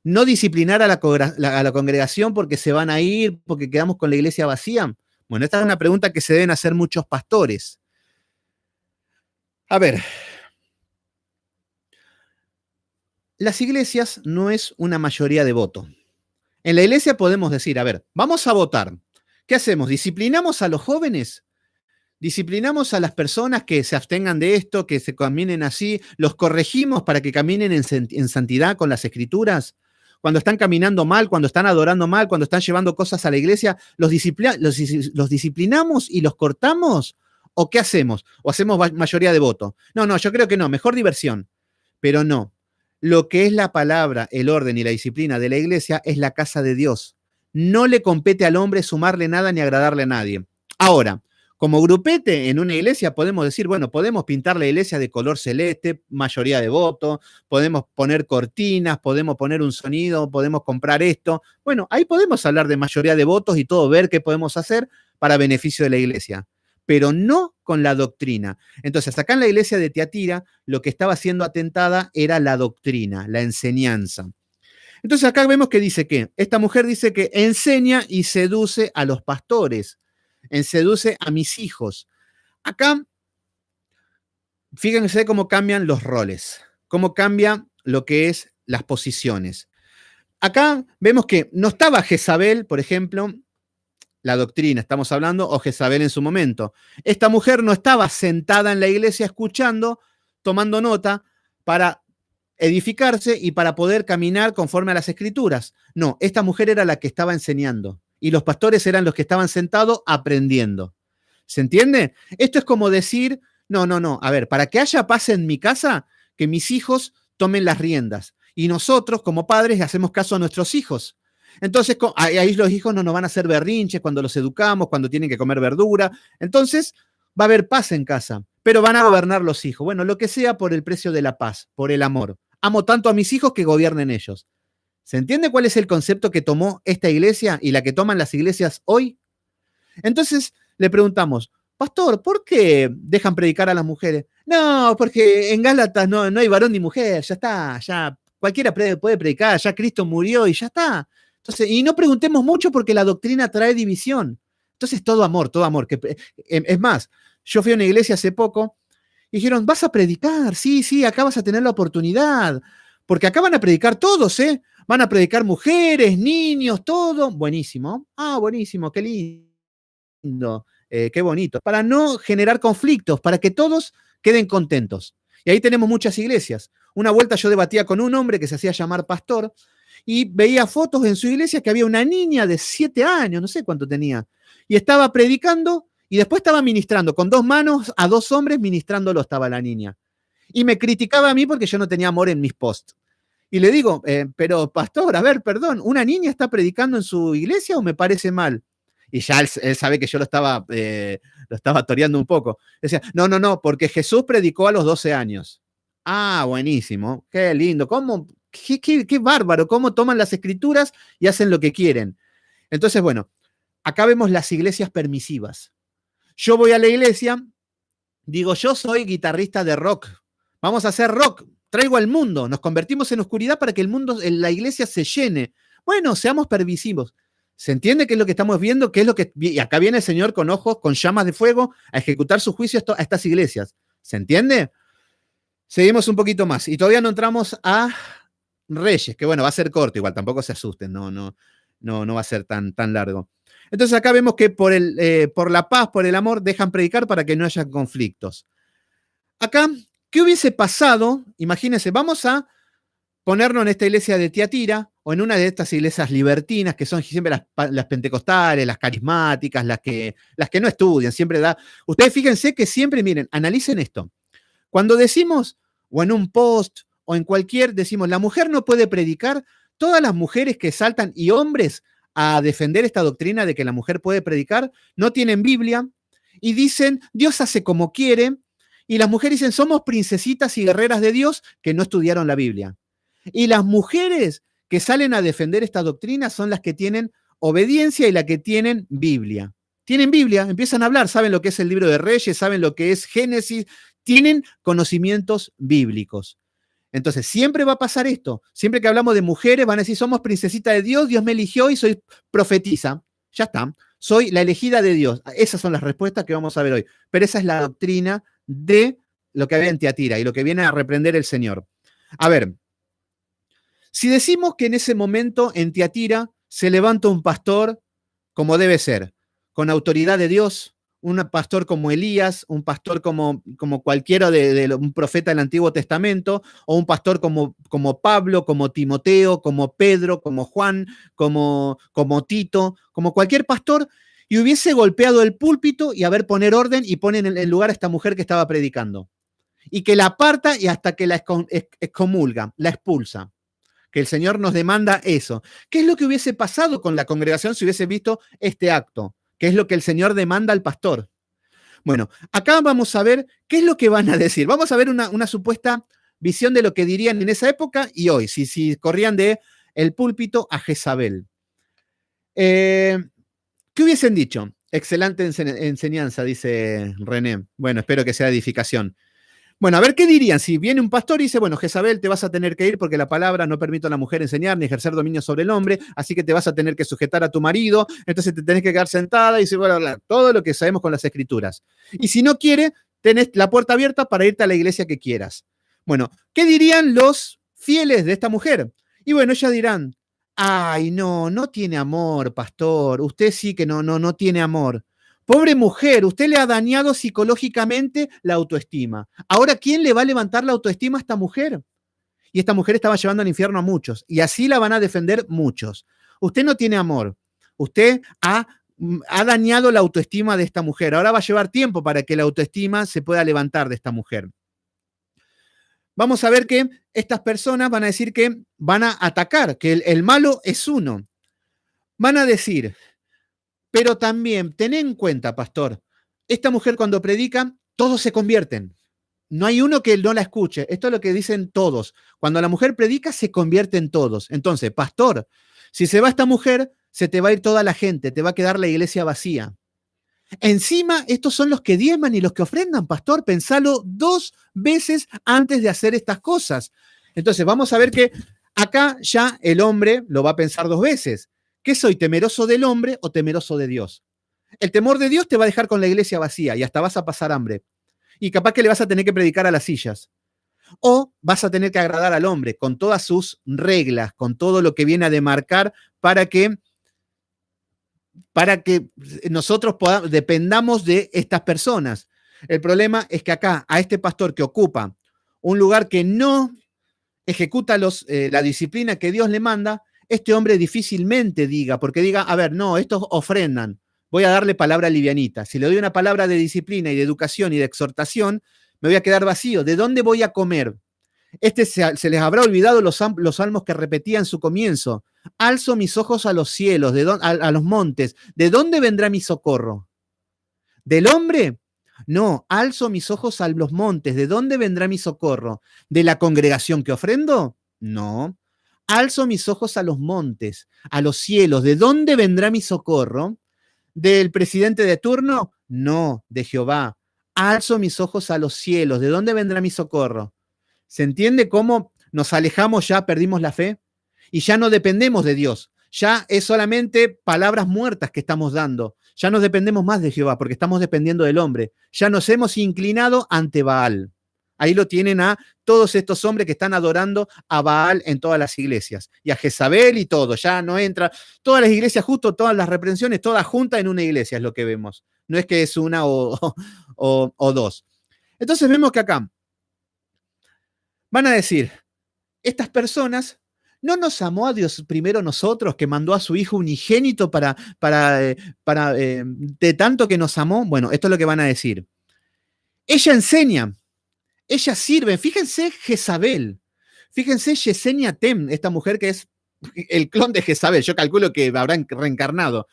disciplinar a la congregación porque se van a ir, porque quedamos con la iglesia vacía. Bueno, esta es una pregunta que se deben hacer muchos pastores. A ver, las iglesias no es una mayoría de voto. En la iglesia podemos decir, a ver, vamos a votar. ¿Qué hacemos? ¿Disciplinamos a los jóvenes? ¿Disciplinamos a las personas que se abstengan de esto, que se caminen así? ¿Los corregimos para que caminen en santidad con las Escrituras? Cuando están caminando mal, cuando están adorando mal, cuando están llevando cosas a la iglesia, ¿los disciplinamos y los cortamos? ¿O qué hacemos? ¿O hacemos mayoría de voto? No, no, yo creo que no, mejor diversión. Pero no. Lo que es la palabra, el orden y la disciplina de la iglesia es la casa de Dios. No le compete al hombre sumarle nada ni agradarle a nadie. Ahora, como grupete en una iglesia podemos decir, bueno, podemos pintar la iglesia de color celeste, mayoría de voto, podemos poner cortinas, podemos poner un sonido, podemos comprar esto. Bueno, ahí podemos hablar de mayoría de votos y todo, ver qué podemos hacer para beneficio de la iglesia, pero no con la doctrina. Entonces, acá en la iglesia de Tiatira, lo que estaba siendo atentada era la doctrina, la enseñanza. Entonces, acá vemos que dice que esta mujer dice que enseña y seduce a los pastores, seduce a mis hijos. Acá, fíjense cómo cambian los roles, cómo cambia lo que es las posiciones. Acá vemos que no estaba Jezabel, por ejemplo, la doctrina, estamos hablando, o Jezabel en su momento. Esta mujer no estaba sentada en la iglesia escuchando, tomando nota para edificarse y para poder caminar conforme a las Escrituras. No, esta mujer era la que estaba enseñando y los pastores eran los que estaban sentados aprendiendo. ¿Se entiende? Esto es como decir, no, no, no, a ver, para que haya paz en mi casa, que mis hijos tomen las riendas. Y nosotros, como padres, hacemos caso a nuestros hijos. Entonces, ahí los hijos no nos van a hacer berrinches cuando los educamos, cuando tienen que comer verdura. Entonces, va a haber paz en casa, pero van a gobernar los hijos. Bueno, lo que sea por el precio de la paz, por el amor. Amo tanto a mis hijos que gobiernen ellos. ¿Se entiende cuál es el concepto que tomó esta iglesia y la que toman las iglesias hoy? Entonces, le preguntamos, pastor, ¿por qué dejan predicar a las mujeres? No, porque en Gálatas no hay varón ni mujer, ya está, ya cualquiera puede predicar, ya Cristo murió y ya está. Entonces, y no preguntemos mucho porque la doctrina trae división. Entonces, todo amor, todo amor. Es más, yo fui a una iglesia hace poco y dijeron, vas a predicar, sí, acá vas a tener la oportunidad, porque acá van a predicar todos, ¿eh? Van a predicar mujeres, niños, todo. Buenísimo. Ah, buenísimo, qué lindo, qué bonito. Para no generar conflictos, para que todos queden contentos. Y ahí tenemos muchas iglesias. Una vuelta yo debatía con un hombre que se hacía llamar pastor y veía fotos en su iglesia que había una niña de 7 años, no sé cuánto tenía, y estaba predicando y después estaba ministrando, con 2 manos a 2 hombres ministrándolo estaba la niña. Y me criticaba a mí porque yo no tenía amor en mis posts. Y le digo, pero pastor, a ver, perdón, ¿una niña está predicando en su iglesia o me parece mal? Y ya él sabe que yo lo estaba toreando un poco. Decía, no, porque Jesús predicó a los 12 años. Ah, buenísimo, qué lindo. ¿Cómo Qué bárbaro, cómo toman las escrituras y hacen lo que quieren. Entonces, bueno, acá vemos las iglesias permisivas. Yo voy a la iglesia, digo, yo soy guitarrista de rock, vamos a hacer rock, traigo al mundo, nos convertimos en oscuridad para que el mundo, la iglesia se llene. Bueno, seamos permisivos. ¿Se entiende qué es lo que estamos viendo? ¿Qué es lo que, y acá viene el Señor con ojos, con llamas de fuego, a ejecutar su juicio a estas iglesias? ¿Se entiende? Seguimos un poquito más. Y todavía no entramos a Reyes, que bueno, va a ser corto, igual, tampoco se asusten, no va a ser tan largo. Entonces acá vemos que por la paz, por el amor, dejan predicar para que no haya conflictos. Acá, ¿qué hubiese pasado? Imagínense, vamos a ponernos en esta iglesia de Tiatira o en una de estas iglesias libertinas que son siempre las pentecostales, las carismáticas, las que no estudian, siempre da. Ustedes fíjense que siempre, miren, analicen esto. Cuando decimos, o en un post, o en cualquier, decimos, la mujer no puede predicar, todas las mujeres que saltan y hombres a defender esta doctrina de que la mujer puede predicar, no tienen Biblia y dicen, Dios hace como quiere, y las mujeres dicen, somos princesitas y guerreras de Dios que no estudiaron la Biblia. Y las mujeres que salen a defender esta doctrina son las que tienen obediencia y las que tienen Biblia. Tienen Biblia, empiezan a hablar, saben lo que es el libro de Reyes, saben lo que es Génesis, tienen conocimientos bíblicos. Entonces, siempre va a pasar esto. Siempre que hablamos de mujeres, van a decir, somos princesita de Dios, Dios me eligió y soy profetisa. Ya está. Soy la elegida de Dios. Esas son las respuestas que vamos a ver hoy. Pero esa es la doctrina de lo que había en Tiatira y lo que viene a reprender el Señor. A ver, si decimos que en ese momento en Tiatira se levanta un pastor como debe ser, con autoridad de Dios, un pastor como Elías, un pastor como cualquiera de un profeta del Antiguo Testamento, o un pastor como Pablo, como Timoteo, como Pedro, como Juan, como Tito, como cualquier pastor, y hubiese golpeado el púlpito y a ver poner orden y ponen en lugar a esta mujer que estaba predicando. Y que la aparta y hasta que la excomulga, la expulsa. Que el Señor nos demanda eso. ¿Qué es lo que hubiese pasado con la congregación si hubiese visto este acto? ¿Qué es lo que el Señor demanda al pastor? Bueno, acá vamos a ver qué es lo que van a decir. Vamos a ver una supuesta visión de lo que dirían en esa época y hoy, si corrían de el púlpito a Jezabel. ¿Qué hubiesen dicho? Excelente enseñanza, dice René. Bueno, espero que sea edificación. Bueno, a ver qué dirían si viene un pastor y dice, bueno, Jezabel, te vas a tener que ir porque la palabra no permite a la mujer enseñar ni ejercer dominio sobre el hombre, así que te vas a tener que sujetar a tu marido, entonces te tenés que quedar sentada y bueno, todo lo que sabemos con las escrituras. Y si no quiere, tenés la puerta abierta para irte a la iglesia que quieras. Bueno, ¿qué dirían los fieles de esta mujer? Y bueno, ellas dirán, ay, no tiene amor, pastor, usted sí que no tiene amor. Pobre mujer, usted le ha dañado psicológicamente la autoestima. Ahora, ¿quién le va a levantar la autoestima a esta mujer? Y esta mujer estaba llevando al infierno a muchos. Y así la van a defender muchos. Usted no tiene amor. Usted ha dañado la autoestima de esta mujer. Ahora va a llevar tiempo para que la autoestima se pueda levantar de esta mujer. Vamos a ver que estas personas van a decir que van a atacar, que el malo es uno. Van a decir, pero también, ten en cuenta, pastor, esta mujer cuando predica, todos se convierten. No hay uno que no la escuche. Esto es lo que dicen todos. Cuando la mujer predica, se convierten todos. Entonces, pastor, si se va esta mujer, se te va a ir toda la gente, te va a quedar la iglesia vacía. Encima, estos son los que diezman y los que ofrendan, pastor. Pensalo 2 veces antes de hacer estas cosas. Entonces, vamos a ver que acá ya el hombre lo va a pensar 2 veces. ¿Qué soy, temeroso del hombre o temeroso de Dios? El temor de Dios te va a dejar con la iglesia vacía y hasta vas a pasar hambre. Y capaz que le vas a tener que predicar a las sillas. O vas a tener que agradar al hombre con todas sus reglas, con todo lo que viene a demarcar para que nosotros dependamos de estas personas. El problema es que acá, a este pastor que ocupa un lugar que no ejecuta la disciplina que Dios le manda, este hombre difícilmente diga, porque diga, a ver, no, estos ofrendan, voy a darle palabra livianita. Si le doy una palabra de disciplina y de educación y de exhortación, me voy a quedar vacío. ¿De dónde voy a comer? Se les habrá olvidado los salmos que repetía en su comienzo. Alzo mis ojos a los cielos, a los montes. ¿De dónde vendrá mi socorro? ¿Del hombre? No, alzo mis ojos a los montes. ¿De dónde vendrá mi socorro? ¿De la congregación que ofrendo? No. Alzo mis ojos a los montes, a los cielos. ¿De dónde vendrá mi socorro? ¿Del presidente de turno? No, de Jehová. Alzo mis ojos a los cielos. ¿De dónde vendrá mi socorro? ¿Se entiende cómo nos alejamos ya, perdimos la fe? Y ya no dependemos de Dios. Ya es solamente palabras muertas que estamos dando. Ya no dependemos más de Jehová porque estamos dependiendo del hombre. Ya nos hemos inclinado ante Baal. Ahí lo tienen a todos estos hombres que están adorando a Baal en todas las iglesias. Y a Jezabel y todo. Ya no entra. Todas las iglesias, justo todas las reprensiones, todas juntas en una iglesia es lo que vemos. No es que es una o dos. Entonces vemos que acá van a decir, estas personas no nos amó a Dios primero nosotros, que mandó a su Hijo unigénito de tanto que nos amó. Bueno, esto es lo que van a decir. Ella enseña, ella sirve. Fíjense Jezabel, fíjense Yesenia Tem, esta mujer que es el clon de Jezabel. Yo calculo que habrán reencarnado.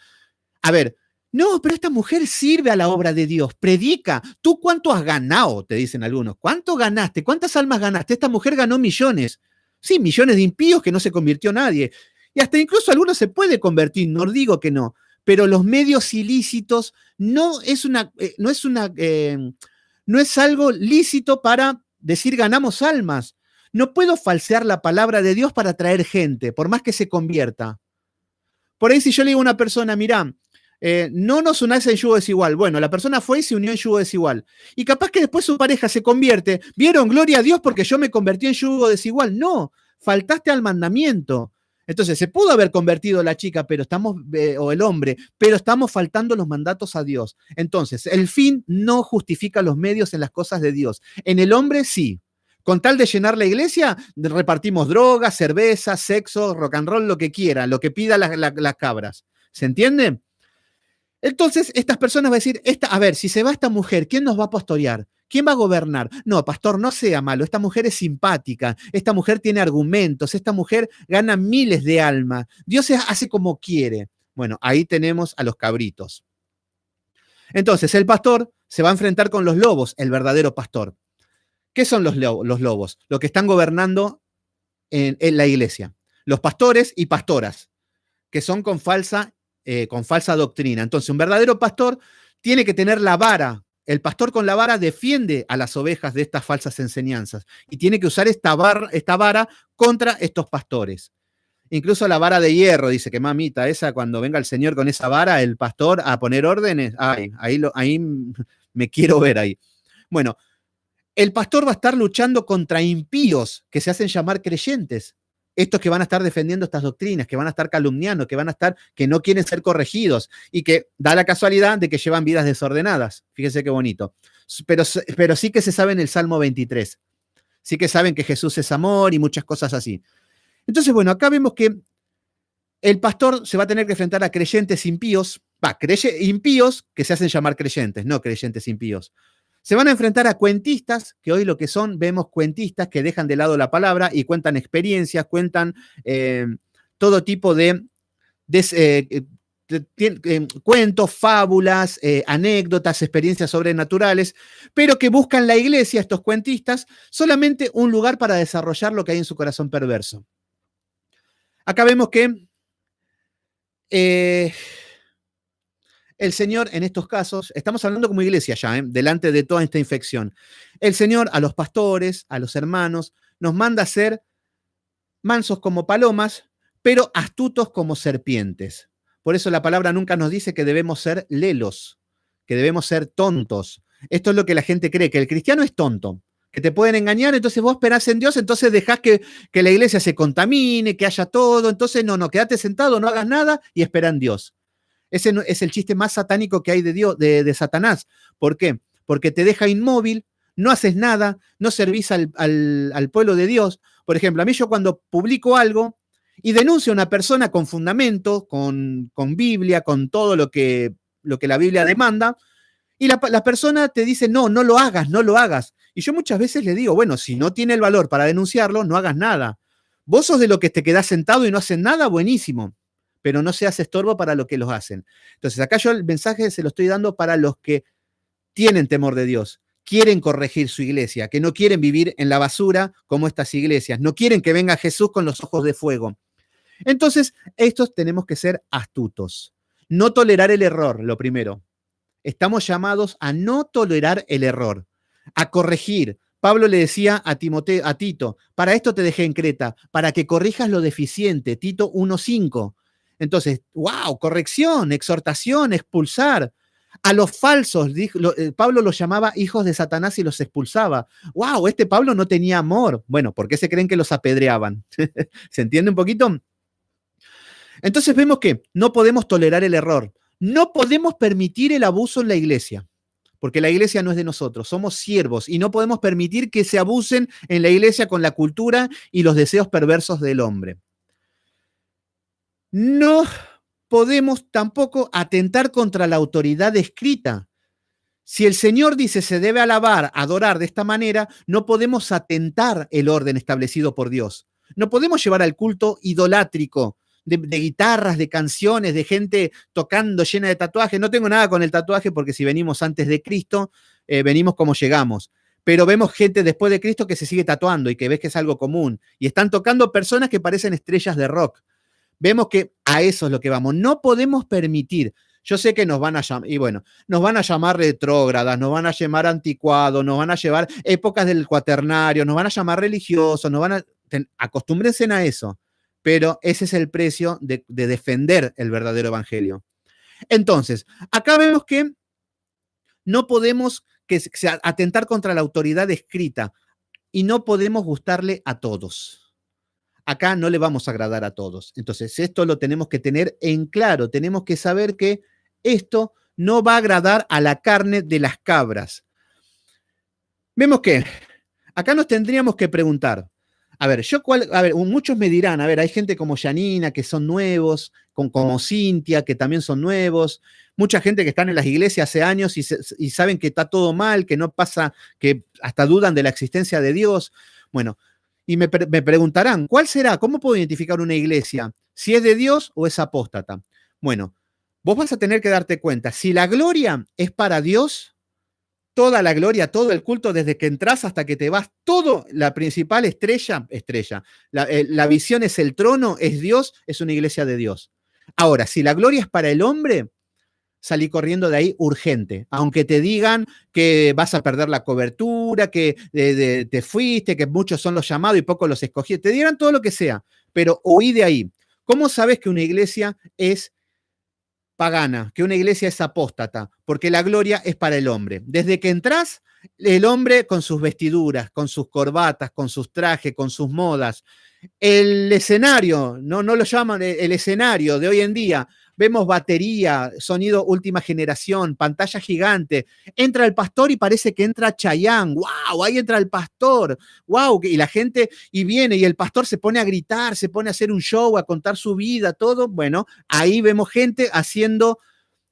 A ver, no, pero esta mujer sirve a la obra de Dios, predica. ¿Tú cuánto has ganado? Te dicen algunos. ¿Cuánto ganaste? ¿Cuántas almas ganaste? Esta mujer ganó millones. Sí, millones de impíos que no se convirtió nadie. Y hasta incluso algunos se puede convertir, no digo que no, pero los medios ilícitos no es algo lícito para decir ganamos almas. No puedo falsear la palabra de Dios para atraer gente, por más que se convierta. Por ahí si yo le digo a una persona, mirá, no nos unáis en yugo desigual. Bueno, la persona fue y se unió en yugo desigual. Y capaz que después su pareja se convierte. ¿Vieron? Gloria a Dios porque yo me convertí en yugo desigual. No, faltaste al mandamiento. Entonces, se pudo haber convertido la chica, pero o el hombre, pero estamos faltando los mandatos a Dios. Entonces, el fin no justifica los medios en las cosas de Dios. En el hombre, sí. Con tal de llenar la iglesia, repartimos drogas, cerveza, sexo, rock and roll, lo que quieran, lo que pidan las cabras. ¿Se entiende? Entonces, estas personas van a decir, a ver, si se va esta mujer, ¿quién nos va a pastorear? ¿Quién va a gobernar? No, pastor, no sea malo, esta mujer es simpática, esta mujer tiene argumentos, esta mujer gana miles de almas, Dios hace como quiere. Bueno, ahí tenemos a los cabritos. Entonces, el pastor se va a enfrentar con los lobos, el verdadero pastor. ¿Qué son los lobos? Los que están gobernando en la iglesia. Los pastores y pastoras, que son con falsa doctrina. Entonces, un verdadero pastor tiene que tener la vara. El pastor con la vara defiende a las ovejas de estas falsas enseñanzas y tiene que usar esta vara contra estos pastores. Incluso la vara de hierro, dice que mamita, esa cuando venga el Señor con esa vara, el pastor a poner órdenes, ahí me quiero ver ahí. Bueno, el pastor va a estar luchando contra impíos que se hacen llamar creyentes. Estos que van a estar defendiendo estas doctrinas, que van a estar calumniando, que no quieren ser corregidos y que da la casualidad de que llevan vidas desordenadas. Fíjense qué bonito. Pero sí que se sabe en el Salmo 23. Sí que saben que Jesús es amor y muchas cosas así. Entonces, bueno, acá vemos que el pastor se va a tener que enfrentar a creyentes impíos, impíos que se hacen llamar creyentes, no creyentes impíos. Se van a enfrentar a cuentistas, que hoy lo que son, vemos cuentistas que dejan de lado la palabra y cuentan experiencias, cuentan todo tipo de cuentos, fábulas, anécdotas, experiencias sobrenaturales, pero que buscan la iglesia, estos cuentistas, solamente un lugar para desarrollar lo que hay en su corazón perverso. Acá vemos que el Señor, en estos casos, estamos hablando como iglesia ya, delante de toda esta infección. El Señor a los pastores, a los hermanos, nos manda a ser mansos como palomas, pero astutos como serpientes. Por eso la palabra nunca nos dice que debemos ser lelos, que debemos ser tontos. Esto es lo que la gente cree, que el cristiano es tonto, que te pueden engañar, entonces vos esperás en Dios, entonces dejás que la iglesia se contamine, que haya todo, entonces no, quédate sentado, no hagas nada y espera en Dios. Ese es el chiste más satánico que hay de Satanás. ¿Por qué? Porque te deja inmóvil, no haces nada, no servís al pueblo de Dios. Por ejemplo, a mí yo cuando publico algo y denuncio a una persona con fundamento, con Biblia, con todo lo que la Biblia demanda, y la persona te dice, no lo hagas. Y yo muchas veces le digo, bueno, si no tiene el valor para denunciarlo, no hagas nada. Vos sos de lo que te quedás sentado y no hacen nada, buenísimo, pero no seas estorbo para los que los hacen. Entonces, acá yo el mensaje se lo estoy dando para los que tienen temor de Dios, quieren corregir su iglesia, que no quieren vivir en la basura como estas iglesias, no quieren que venga Jesús con los ojos de fuego. Entonces, estos tenemos que ser astutos. No tolerar el error, lo primero. Estamos llamados a no tolerar el error, a corregir. Pablo le decía a Tito, para esto te dejé en Creta, para que corrijas lo deficiente, Tito 1:5. Entonces, wow, corrección, exhortación, expulsar. A los falsos, Pablo los llamaba hijos de Satanás y los expulsaba. Wow, este Pablo no tenía amor. Bueno, ¿por qué se creen que los apedreaban? ¿Se entiende un poquito? Entonces vemos que no podemos tolerar el error. No podemos permitir el abuso en la iglesia, porque la iglesia no es de nosotros, somos siervos y no podemos permitir que se abusen en la iglesia con la cultura y los deseos perversos del hombre. No podemos tampoco atentar contra la autoridad escrita. Si el Señor dice se debe alabar, adorar de esta manera, no podemos atentar el orden establecido por Dios. No podemos llevar al culto idolátrico de guitarras, de canciones, de gente tocando llena de tatuajes. No tengo nada con el tatuaje porque si venimos antes de Cristo, venimos como llegamos. Pero vemos gente después de Cristo que se sigue tatuando y que ves que es algo común. Y están tocando personas que parecen estrellas de rock. Vemos que a eso es lo que vamos. No podemos permitir. Yo sé que nos van a llamar, y bueno, nos van a llamar retrógradas, nos van a llamar anticuados, nos van a llevar épocas del cuaternario, nos van a llamar religiosos, nos van a... Acostúmbrense a eso, pero ese es el precio de defender el verdadero evangelio. Entonces, acá vemos que no podemos atentar contra la autoridad escrita y no podemos gustarle a todos. Acá no le vamos a agradar a todos. Entonces, esto lo tenemos que tener en claro. Tenemos que saber que esto no va a agradar a la carne de las cabras. Vemos que acá nos tendríamos que preguntar, muchos me dirán, hay gente como Janina que son nuevos, como Cintia que también son nuevos, mucha gente que están en las iglesias hace años y saben que está todo mal, que no pasa, que hasta dudan de la existencia de Dios. Bueno, y me preguntarán, ¿cuál será? ¿Cómo puedo identificar una iglesia? ¿Si es de Dios o es apóstata? Bueno, vos vas a tener que darte cuenta, si la gloria es para Dios, toda la gloria, todo el culto, desde que entras hasta que te vas, todo, la principal estrella, la visión es el trono, es Dios, es una iglesia de Dios. Ahora, si la gloria es para el hombre, salí corriendo de ahí urgente, aunque te digan que vas a perder la cobertura, que te fuiste, que muchos son los llamados y pocos los escogidos, te dirán todo lo que sea, pero huí de ahí. ¿Cómo sabes que una iglesia es pagana, que una iglesia es apóstata? Porque la gloria es para el hombre. Desde que entras, el hombre con sus vestiduras, con sus corbatas, con sus trajes, con sus modas, el escenario, no lo llaman el escenario de hoy en día, vemos batería, sonido última generación, pantalla gigante, entra el pastor y parece que entra Chayanne, wow, ahí entra el pastor, wow, y la gente, y viene, y el pastor se pone a gritar, se pone a hacer un show, a contar su vida, todo, bueno, ahí vemos gente haciendo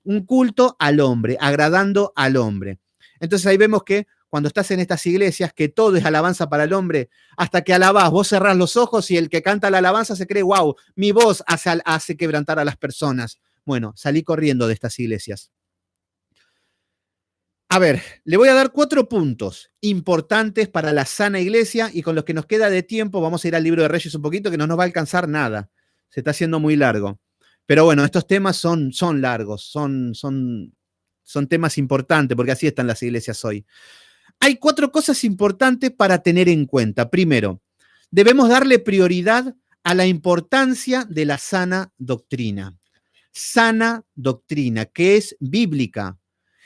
un culto al hombre, agradando al hombre. Entonces ahí vemos que cuando estás en estas iglesias, que todo es alabanza para el hombre, hasta que alabás, vos cerrás los ojos y el que canta la alabanza se cree, wow, mi voz hace quebrantar a las personas. Bueno, salí corriendo de estas iglesias. A ver, le voy a dar 4 puntos importantes para la sana iglesia y con los que nos queda de tiempo vamos a ir al libro de Reyes un poquito, que no nos va a alcanzar nada. Se está haciendo muy largo. Pero bueno, estos temas son largos, son temas importantes, porque así están las iglesias hoy. Hay 4 cosas importantes para tener en cuenta. Primero, debemos darle prioridad a la importancia de la sana doctrina. Sana doctrina, que es bíblica.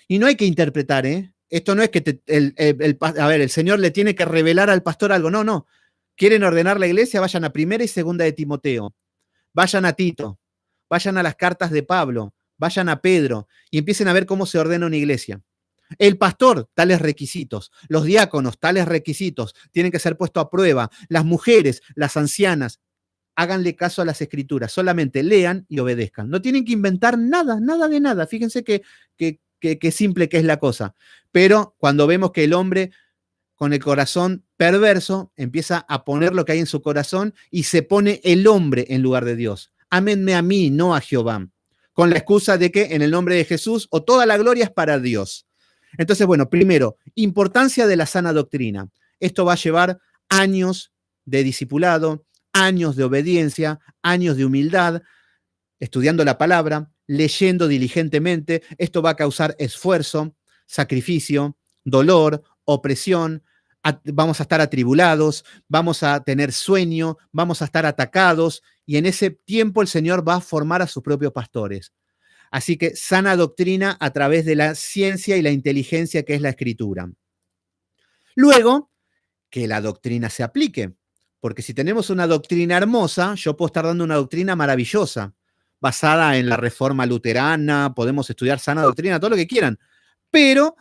Y no hay que interpretar, ¿eh? Esto no es que el Señor le tiene que revelar al pastor algo. No. ¿Quieren ordenar la iglesia? Vayan a 1 y 2 de Timoteo. Vayan a Tito. Vayan a las cartas de Pablo. Vayan a Pedro y empiecen a ver cómo se ordena una iglesia. El pastor, tales requisitos. Los diáconos, tales requisitos. Tienen que ser puestos a prueba. Las mujeres, las ancianas, háganle caso a las escrituras. Solamente lean y obedezcan. No tienen que inventar nada de nada. Fíjense que simple que es la cosa. Pero cuando vemos que el hombre con el corazón perverso empieza a poner lo que hay en su corazón y se pone el hombre en lugar de Dios. Ámenme a mí, no a Jehová. Con la excusa de que en el nombre de Jesús o toda la gloria es para Dios. Entonces, bueno, primero, importancia de la sana doctrina. Esto va a llevar años de discipulado, años de obediencia, años de humildad, estudiando la palabra, leyendo diligentemente. Esto va a causar esfuerzo, sacrificio, dolor, opresión. Vamos a estar atribulados, vamos a tener sueño, vamos a estar atacados, y en ese tiempo el Señor va a formar a sus propios pastores. Así que sana doctrina a través de la ciencia y la inteligencia que es la Escritura. Luego, que la doctrina se aplique, porque si tenemos una doctrina hermosa, yo puedo estar dando una doctrina maravillosa, basada en la reforma luterana, podemos estudiar sana doctrina, todo lo que quieran, pero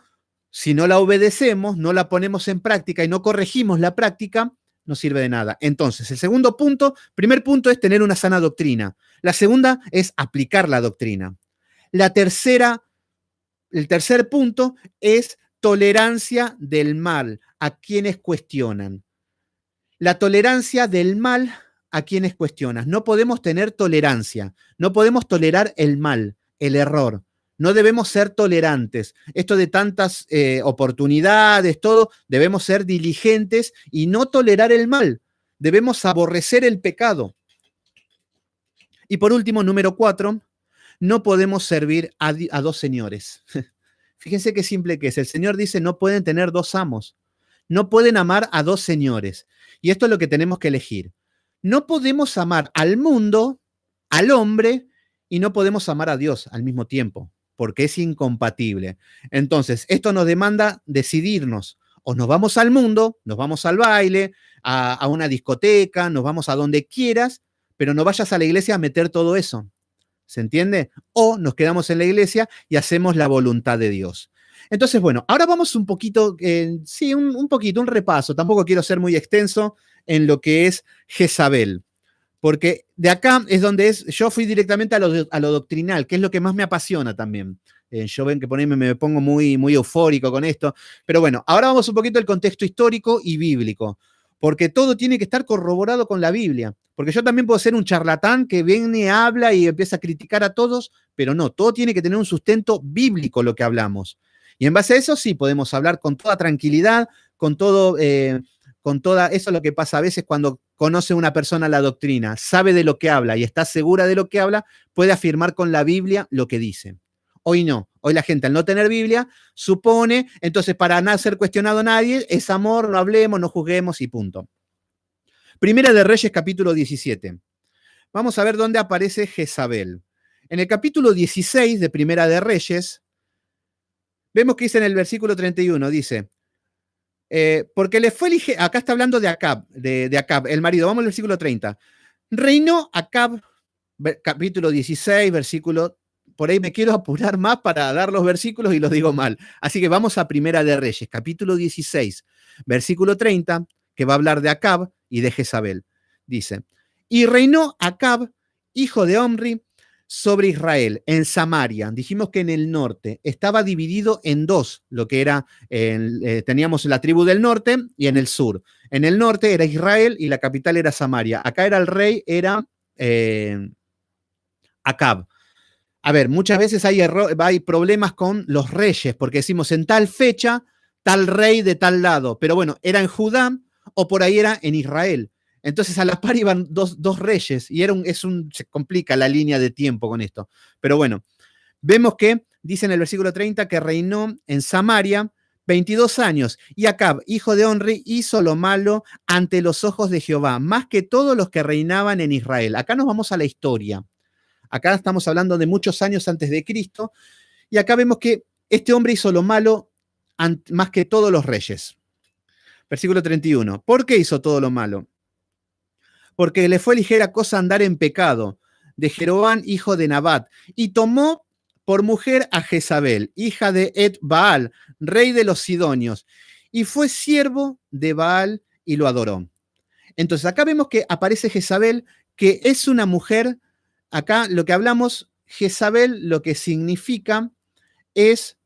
si no la obedecemos, no la ponemos en práctica y no corregimos la práctica, no sirve de nada. Entonces, el segundo punto, primer punto es tener una sana doctrina. La segunda es aplicar la doctrina. El tercer punto es tolerancia del mal a quienes cuestionan. La tolerancia del mal a quienes cuestionan. No podemos tener tolerancia, no podemos tolerar el mal, el error. No debemos ser tolerantes. Esto de tantas oportunidades, todo, debemos ser diligentes y no tolerar el mal. Debemos aborrecer el pecado. Y por último, número 4, no podemos servir a dos señores. Fíjense qué simple que es. El Señor dice, no pueden tener dos amos. No pueden amar a dos señores. Y esto es lo que tenemos que elegir. No podemos amar al mundo, al hombre, y no podemos amar a Dios al mismo tiempo, porque es incompatible. Entonces, esto nos demanda decidirnos. O nos vamos al mundo, nos vamos al baile, a una discoteca, nos vamos a donde quieras, pero no vayas a la iglesia a meter todo eso. ¿Se entiende? O nos quedamos en la iglesia y hacemos la voluntad de Dios. Entonces, bueno, ahora vamos un poquito, un repaso. Tampoco quiero ser muy extenso en lo que es Jezabel, porque de acá es donde yo fui directamente a lo doctrinal, que es lo que más me apasiona también. Yo ven que me pongo muy, muy eufórico con esto, pero bueno, ahora vamos un poquito al contexto histórico y bíblico, porque todo tiene que estar corroborado con la Biblia, porque yo también puedo ser un charlatán que viene, habla y empieza a criticar a todos, pero no, todo tiene que tener un sustento bíblico lo que hablamos. Y en base a eso sí podemos hablar con toda tranquilidad, con toda, eso es lo que pasa a veces cuando conoce una persona la doctrina, sabe de lo que habla y está segura de lo que habla, puede afirmar con la Biblia lo que dice. Hoy no, hoy la gente al no tener Biblia supone, entonces para no ser cuestionado a nadie, es amor, no hablemos, no juzguemos y punto. Primera de Reyes, capítulo 17. Vamos a ver dónde aparece Jezabel. En el capítulo 16 de Primera de Reyes, vemos que dice en el versículo 31, dice, porque le fue ligero, acá está hablando de Acab, de Acab, el marido, vamos al versículo 30. Reinó Acab, capítulo 16, versículo, por ahí me quiero apurar más para dar los versículos y los digo mal. Así que vamos a Primera de Reyes, capítulo 16, versículo 30, que va a hablar de Acab y de Jezabel. Dice, y reinó Acab, hijo de Omri, sobre Israel, en Samaria. Dijimos que en el norte estaba dividido en dos, lo que era, teníamos la tribu del norte y en el sur. En el norte era Israel y la capital era Samaria. Acá era el rey, era Acab. A ver, muchas veces hay problemas con los reyes, porque decimos en tal fecha, tal rey de tal lado. Pero bueno, era en Judá o por ahí era en Israel. Entonces a la par iban dos reyes y se complica la línea de tiempo con esto. Pero bueno, vemos que dice en el versículo 30 que reinó en Samaria 22 años y Acab, hijo de Onri, hizo lo malo ante los ojos de Jehová, más que todos los que reinaban en Israel. Acá nos vamos a la historia. Acá estamos hablando de muchos años antes de Cristo y acá vemos que este hombre hizo lo malo más que todos los reyes. Versículo 31. ¿Por qué hizo todo lo malo? Porque le fue ligera cosa andar en pecado, de Jeroboam, hijo de Nabat, y tomó por mujer a Jezabel, hija de Et-Baal, rey de los Sidonios, y fue siervo de Baal y lo adoró. Entonces acá vemos que aparece Jezabel, que es una mujer, acá lo que hablamos, Jezabel lo que significa es,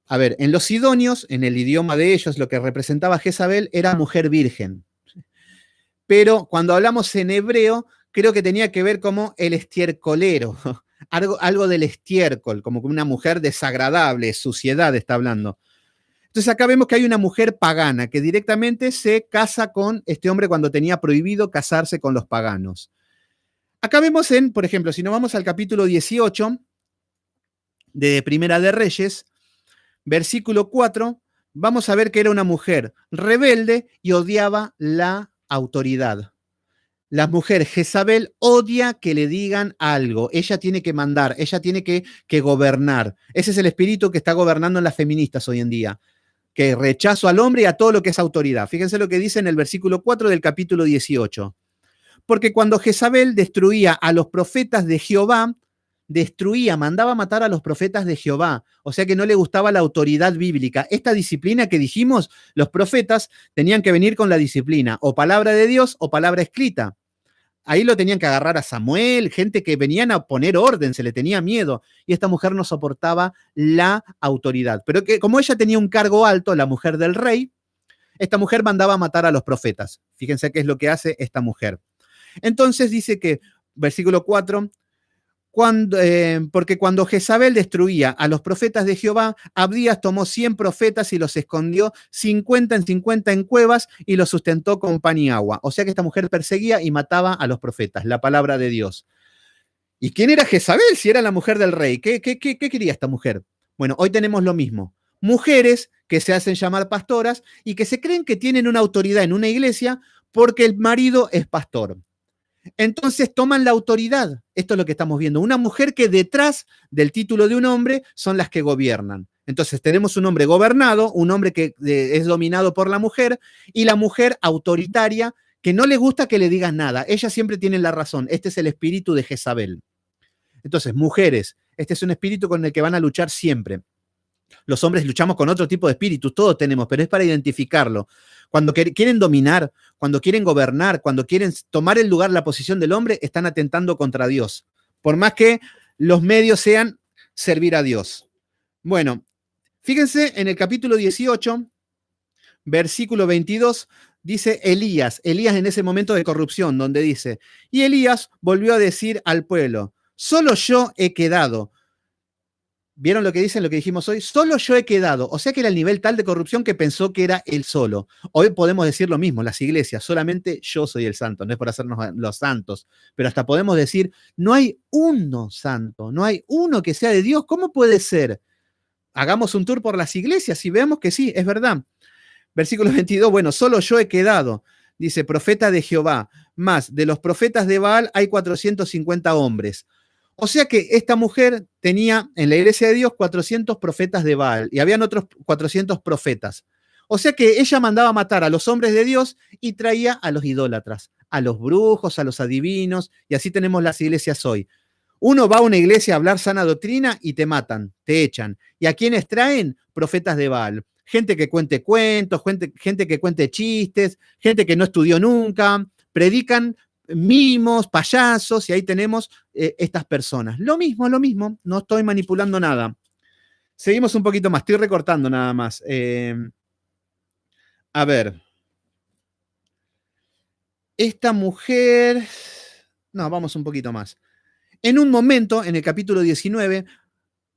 a ver, en los Sidonios, en el idioma de ellos, lo que representaba Jezabel era mujer virgen. Pero cuando hablamos en hebreo, creo que tenía que ver como el estiércolero, algo del estiércol, como una mujer desagradable, suciedad está hablando. Entonces acá vemos que hay una mujer pagana que directamente se casa con este hombre cuando tenía prohibido casarse con los paganos. Acá vemos por ejemplo, si nos vamos al capítulo 18 de Primera de Reyes, versículo 4, vamos a ver que era una mujer rebelde y odiaba la autoridad. La mujer Jezabel odia que le digan algo. Ella tiene que mandar, ella tiene que gobernar. Ese es el espíritu que está gobernando en las feministas hoy en día, que rechazo al hombre y a todo lo que es autoridad. Fíjense lo que dice en el versículo 4 del capítulo 18. Porque cuando Jezabel destruía a los profetas de Jehová, mandaba matar a los profetas de Jehová. O sea que no le gustaba la autoridad bíblica. Esta disciplina que dijimos, los profetas tenían que venir con la disciplina, o palabra de Dios o palabra escrita. Ahí lo tenían que agarrar a Samuel, gente que venían a poner orden, se le tenía miedo. Y esta mujer no soportaba la autoridad. Pero que como ella tenía un cargo alto, la mujer del rey, esta mujer mandaba matar a los profetas. Fíjense qué es lo que hace esta mujer. Entonces dice que, versículo 4, porque cuando Jezabel destruía a los profetas de Jehová, Abdías tomó 100 profetas y los escondió 50 en 50 en cuevas y los sustentó con pan y agua. O sea que esta mujer perseguía y mataba a los profetas, la palabra de Dios. ¿Y quién era Jezabel si era la mujer del rey? ¿Qué quería esta mujer? Bueno, hoy tenemos lo mismo. Mujeres que se hacen llamar pastoras y que se creen que tienen una autoridad en una iglesia porque el marido es pastor. Entonces toman la autoridad. Esto es lo que estamos viendo. Una mujer que detrás del título de un hombre son las que gobiernan. Entonces tenemos un hombre gobernado, un hombre que es dominado por la mujer y la mujer autoritaria que no le gusta que le digan nada. Ellas siempre tienen la razón. Este es el espíritu de Jezabel. Entonces, mujeres, este es un espíritu con el que van a luchar siempre. Los hombres luchamos con otro tipo de espíritus, todos tenemos, pero es para identificarlo. Cuando quieren dominar, cuando quieren gobernar, cuando quieren tomar el lugar, la posición del hombre, están atentando contra Dios. Por más que los medios sean servir a Dios. Bueno, fíjense en el capítulo 18, versículo 22, dice Elías en ese momento de corrupción, donde dice, y Elías volvió a decir al pueblo, solo yo he quedado. ¿Vieron lo que dicen, lo que dijimos hoy? Solo yo he quedado. O sea que era el nivel tal de corrupción que pensó que era él solo. Hoy podemos decir lo mismo, las iglesias, solamente yo soy el santo, no es por hacernos los santos, pero hasta podemos decir, no hay uno santo, no hay uno que sea de Dios. ¿Cómo puede ser? Hagamos un tour por las iglesias y veamos que sí, es verdad. Versículo 22, bueno, solo yo he quedado, dice, profeta de Jehová, más de los profetas de Baal hay 450 hombres. O sea que esta mujer tenía en la iglesia de Dios 400 profetas de Baal y habían otros 400 profetas. O sea que ella mandaba matar a los hombres de Dios y traía a los idólatras, a los brujos, a los adivinos, y así tenemos las iglesias hoy. Uno va a una iglesia a hablar sana doctrina y te matan, te echan. ¿Y a quiénes traen? Profetas de Baal. Gente que cuente cuentos, gente que cuente chistes, gente que no estudió nunca, predican mimos, payasos, y ahí tenemos estas personas. Lo mismo, no estoy manipulando nada. Seguimos un poquito más, estoy recortando nada más. A ver. Esta mujer... No, vamos un poquito más. En un momento, en el capítulo 19,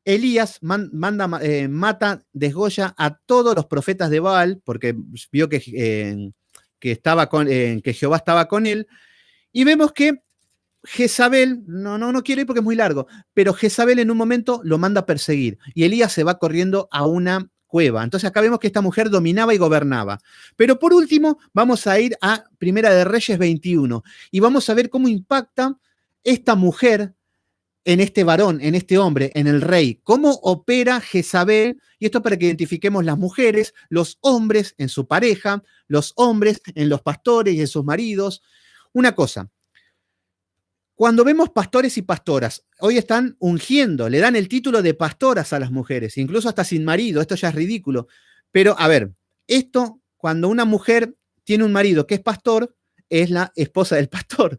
Elías mata, desgolla a todos los profetas de Baal, porque vio que Jehová estaba con él, y vemos que Jezabel, no quiero ir porque es muy largo, pero Jezabel en un momento lo manda a perseguir, y Elías se va corriendo a una cueva. Entonces acá vemos que esta mujer dominaba y gobernaba. Pero por último, vamos a ir a Primera de Reyes 21, y vamos a ver cómo impacta esta mujer en este varón, en este hombre, en el rey. ¿Cómo opera Jezabel? Y esto para que identifiquemos las mujeres, los hombres en su pareja, los hombres en los pastores y en sus maridos. Una cosa, cuando vemos pastores y pastoras, hoy están ungiendo, le dan el título de pastoras a las mujeres, incluso hasta sin marido, esto ya es ridículo. Pero, a ver, esto, cuando una mujer tiene un marido que es pastor, es la esposa del pastor.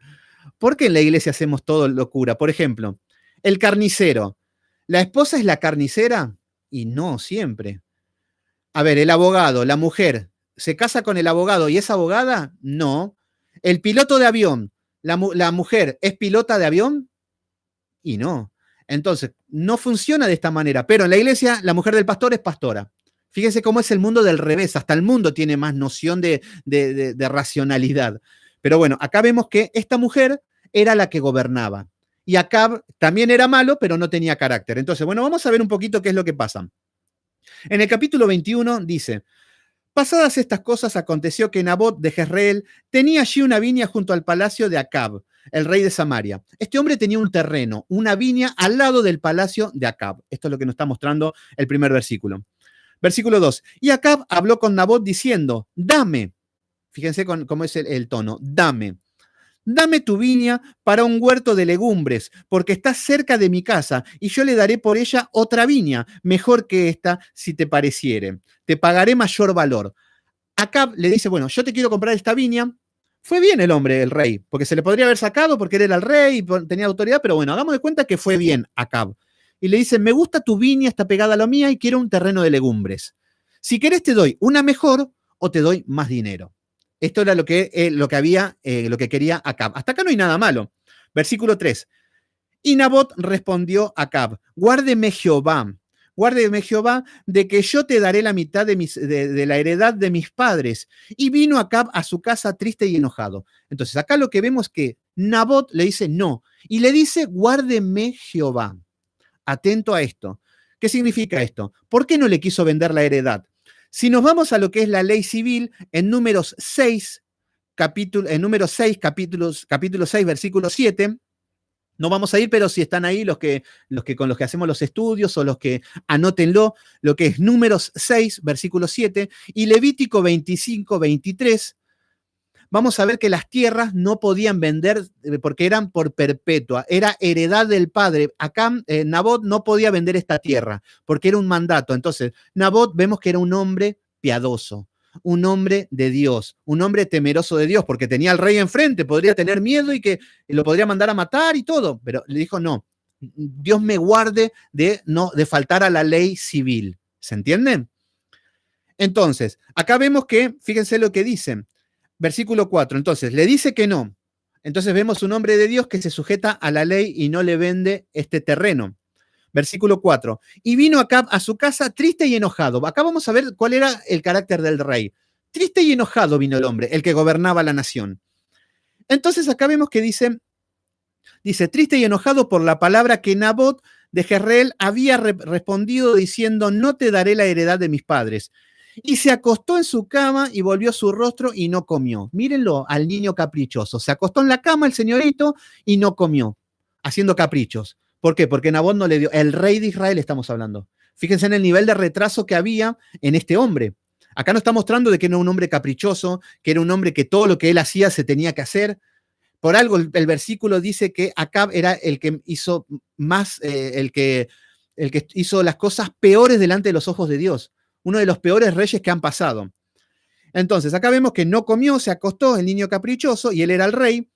¿Por qué en la iglesia hacemos todo locura? Por ejemplo, el carnicero. ¿La esposa es la carnicera? Y no siempre. A ver, el abogado, la mujer, ¿se casa con el abogado y es abogada? No. El piloto de avión, ¿la mujer es pilota de avión? Y no. Entonces, no funciona de esta manera. Pero en la iglesia, la mujer del pastor es pastora. Fíjense cómo es el mundo del revés, hasta el mundo tiene más noción de racionalidad. Pero bueno, acá vemos que esta mujer era la que gobernaba. Y Acab también era malo, pero no tenía carácter. Entonces, bueno, vamos a ver un poquito qué es lo que pasa. En el capítulo 21 dice: pasadas estas cosas, aconteció que Nabot de Jezreel tenía allí una viña junto al palacio de Acab, el rey de Samaria. Este hombre tenía un terreno, una viña al lado del palacio de Acab. Esto es lo que nos está mostrando el primer versículo. Versículo 2. Y Acab habló con Nabot diciendo: dame. Fíjense cómo es el tono. Dame tu viña para un huerto de legumbres, porque está cerca de mi casa, y yo le daré por ella otra viña, mejor que esta, si te pareciere. Te pagaré mayor valor. Acab le dice: bueno, yo te quiero comprar esta viña. Fue bien el hombre, el rey, porque se le podría haber sacado porque él era el rey y tenía autoridad, pero bueno, hagamos de cuenta que fue bien Acab. Y le dice: me gusta tu viña, está pegada a la mía y quiero un terreno de legumbres. Si querés te doy una mejor o te doy más dinero. Esto era lo que quería Acab. Hasta acá no hay nada malo. Versículo 3. Y Nabot respondió a Acab: guárdeme Jehová, de que yo te daré la mitad de la heredad de mis padres. Y vino Acab a su casa triste y enojado. Entonces acá lo que vemos es que Nabot le dice no, y le dice: guárdeme Jehová. Atento a esto. ¿Qué significa esto? ¿Por qué no le quiso vender la heredad? Si nos vamos a lo que es la ley civil, en números 6, capítulo 6, versículo 7, no vamos a ir, pero si están ahí con los que hacemos los estudios o los que anótenlo, lo que es números 6, versículo 7, y Levítico 25, 23, vamos a ver que las tierras no podían vender porque eran por perpetua, era heredad del padre. Acá Nabot no podía vender esta tierra porque era un mandato. Entonces, Nabot vemos que era un hombre piadoso, un hombre de Dios, un hombre temeroso de Dios, porque tenía al rey enfrente, podría tener miedo y que lo podría mandar a matar y todo, pero le dijo: no, Dios me guarde de faltar a la ley civil. ¿Se entienden? Entonces, acá vemos que, fíjense lo que dicen. Versículo 4, entonces, le dice que no. Entonces vemos un hombre de Dios que se sujeta a la ley y no le vende este terreno. Versículo 4, y vino Acab a su casa triste y enojado. Acá vamos a ver cuál era el carácter del rey. Triste y enojado vino el hombre, el que gobernaba la nación. Entonces acá vemos que dice, triste y enojado por la palabra que Nabot de Jezreel había respondido diciendo: no te daré la heredad de mis padres. Y se acostó en su cama y volvió su rostro y no comió. Mírenlo al niño caprichoso. Se acostó en la cama el señorito y no comió, haciendo caprichos. ¿Por qué? Porque Nabot no le dio. El rey de Israel estamos hablando. Fíjense en el nivel de retraso que había en este hombre. Acá nos está mostrando de que no era un hombre caprichoso, que era un hombre que todo lo que él hacía se tenía que hacer. Por algo el versículo dice que Acab era el que hizo más, el que hizo las cosas peores delante de los ojos de Dios. Uno de los peores reyes que han pasado. Entonces, acá vemos que no comió, se acostó el niño caprichoso y él era el rey.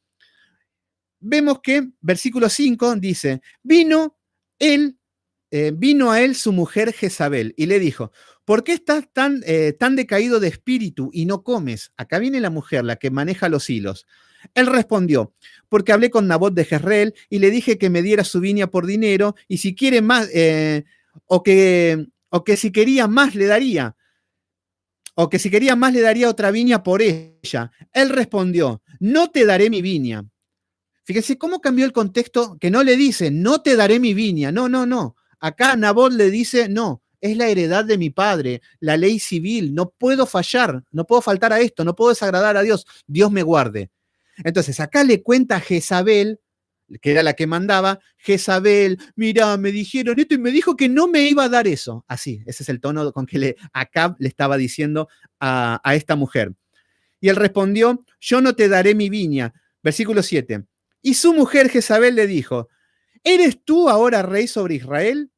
Vemos que, versículo 5 dice: vino a él su mujer Jezabel y le dijo: ¿por qué estás tan decaído de espíritu y no comes? Acá viene la mujer, la que maneja los hilos. Él respondió: porque hablé con Nabot de Jezreel y le dije que me diera su viña por dinero, y si quiere más, o que si quería más le daría, otra viña por ella. Él respondió: no te daré mi viña. Fíjense cómo cambió el contexto, que no le dice: no te daré mi viña. No, no, no. Acá Nabot le dice: no, es la heredad de mi padre, la ley civil, no puedo fallar, no puedo faltar a esto, no puedo desagradar a Dios, Dios me guarde. Entonces acá le cuenta a Jezabel, que era la que mandaba: Jezabel, mira, me dijeron esto y me dijo que no me iba a dar eso. Así, ese es el tono con que Acab le estaba diciendo a esta mujer. Y él respondió: yo no te daré mi viña. Versículo 7. Y su mujer Jezabel le dijo: ¿eres tú ahora rey sobre Israel?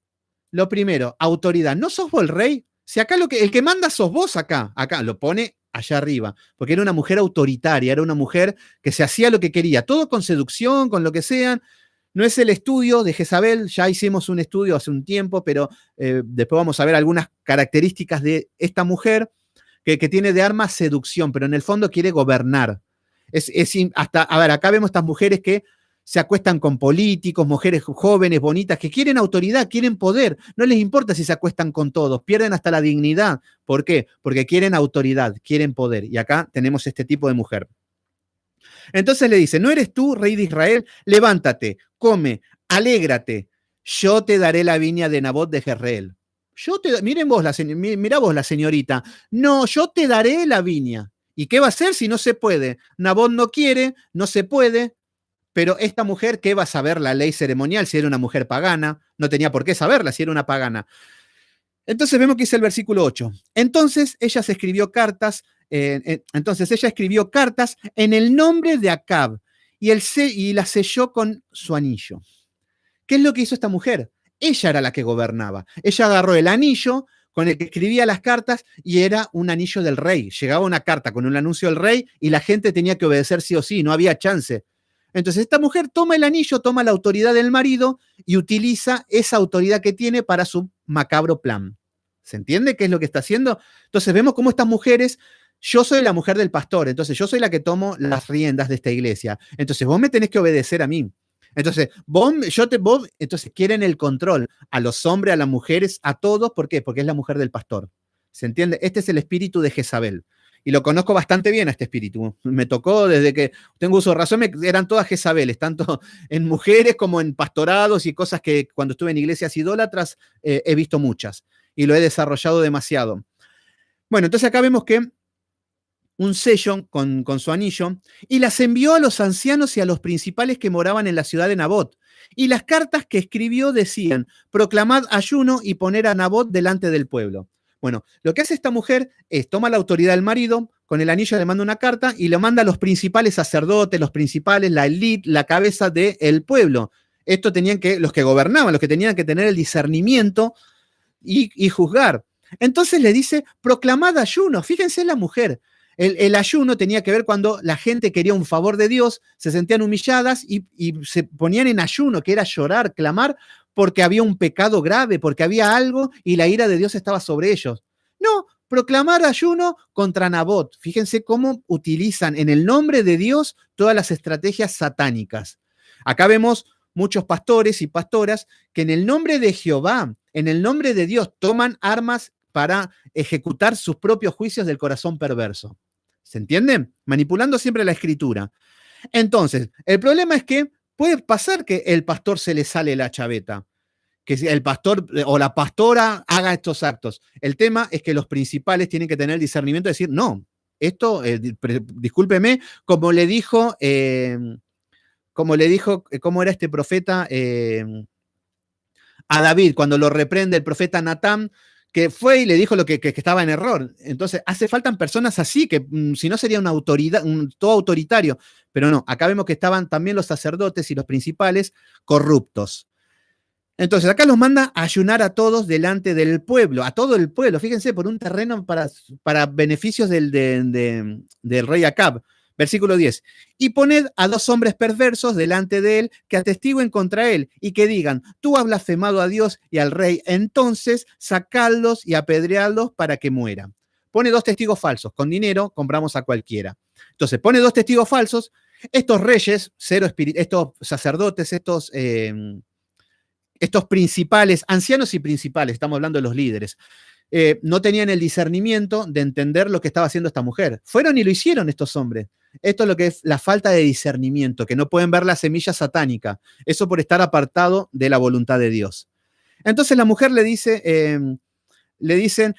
Lo primero, autoridad. ¿No sos vos el rey? Si acá el que manda sos vos acá lo pone allá arriba, porque era una mujer autoritaria, era una mujer que se hacía lo que quería, todo con seducción, con lo que sea. No es el estudio de Jezabel, ya hicimos un estudio hace un tiempo, pero después vamos a ver algunas características de esta mujer que tiene de arma seducción, pero en el fondo quiere gobernar. A ver, acá vemos estas mujeres que se acuestan con políticos, mujeres jóvenes, bonitas, que quieren autoridad, quieren poder. No les importa si se acuestan con todos, pierden hasta la dignidad. ¿Por qué? Porque quieren autoridad, quieren poder. Y acá tenemos este tipo de mujer. Entonces le dice, ¿no eres tú, rey de Israel? Levántate, come, alégrate. Yo te daré la viña de Nabot de Jezreel. Miren vos, mirá vos la señorita. No, yo te daré la viña. ¿Y qué va a hacer si no se puede? Nabot no quiere, no se puede. Pero esta mujer, ¿qué va a saber la ley ceremonial si era una mujer pagana? No tenía por qué saberla si era una pagana. Entonces vemos que dice el versículo 8. Entonces ella escribió cartas en el nombre de Acab y la selló con su anillo. ¿Qué es lo que hizo esta mujer? Ella era la que gobernaba. Ella agarró el anillo con el que escribía las cartas y era un anillo del rey. Llegaba una carta con un anuncio del rey y la gente tenía que obedecer sí o sí, no había chance. Entonces esta mujer toma el anillo, toma la autoridad del marido y utiliza esa autoridad que tiene para su macabro plan. ¿Se entiende qué es lo que está haciendo? Entonces vemos cómo estas mujeres, yo soy la mujer del pastor, entonces yo soy la que tomo las riendas de esta iglesia. Entonces vos me tenés que obedecer a mí. Entonces, entonces quieren el control a los hombres, a las mujeres, a todos. ¿Por qué? Porque es la mujer del pastor. ¿Se entiende? Este es el espíritu de Jezabel. Y lo conozco bastante bien a este espíritu. Me tocó desde que tengo uso de razón, eran todas Jezabeles, tanto en mujeres como en pastorados y cosas que cuando estuve en iglesias idólatras he visto muchas y lo he desarrollado demasiado. Bueno, entonces acá vemos que un sello con su anillo y las envió a los ancianos y a los principales que moraban en la ciudad de Nabot. Y las cartas que escribió decían, proclamad ayuno y poner a Nabot delante del pueblo. Bueno, lo que hace esta mujer es toma la autoridad del marido, con el anillo le manda una carta y le manda a los principales sacerdotes, los principales, la élite, la cabeza del pueblo. Esto tenían que, los que gobernaban, los que tenían que tener el discernimiento y juzgar. Entonces le dice, proclamad ayuno. Fíjense la mujer. El ayuno tenía que ver cuando la gente quería un favor de Dios, se sentían humilladas y se ponían en ayuno, que era llorar, clamar, porque había un pecado grave, porque había algo y la ira de Dios estaba sobre ellos. No, proclamar ayuno contra Nabot. Fíjense cómo utilizan en el nombre de Dios todas las estrategias satánicas. Acá vemos muchos pastores y pastoras que en el nombre de Jehová, en el nombre de Dios, toman armas para ejecutar sus propios juicios del corazón perverso. ¿Se entiende? Manipulando siempre la escritura. Entonces, el problema es que puede pasar que el pastor se le sale la chaveta, que el pastor o la pastora haga estos actos. El tema es que los principales tienen que tener el discernimiento de decir, no, esto, discúlpeme, como le dijo, ¿cómo era este profeta? A David, cuando lo reprende el profeta Natán, que fue y le dijo lo que estaba en error. Entonces, hace falta personas así, que si no sería una autoridad, todo autoritario. Pero no, acá vemos que estaban también los sacerdotes y los principales corruptos. Entonces, acá los manda a ayunar a todos delante del pueblo, a todo el pueblo, fíjense, por un terreno para beneficios del rey Acab. Versículo 10. Y poned a 2 hombres perversos delante de él que atestiguen contra él y que digan, tú has blasfemado a Dios y al rey, entonces sacadlos y apedreadlos para que muera. Pone 2 testigos falsos, con dinero compramos a cualquiera. Entonces pone 2 testigos falsos, estos reyes, estos sacerdotes, estos principales, ancianos y principales, estamos hablando de los líderes, no tenían el discernimiento de entender lo que estaba haciendo esta mujer. Fueron y lo hicieron estos hombres. Esto es lo que es la falta de discernimiento, que no pueden ver la semilla satánica. Eso por estar apartado de la voluntad de Dios. Entonces la mujer le dicen,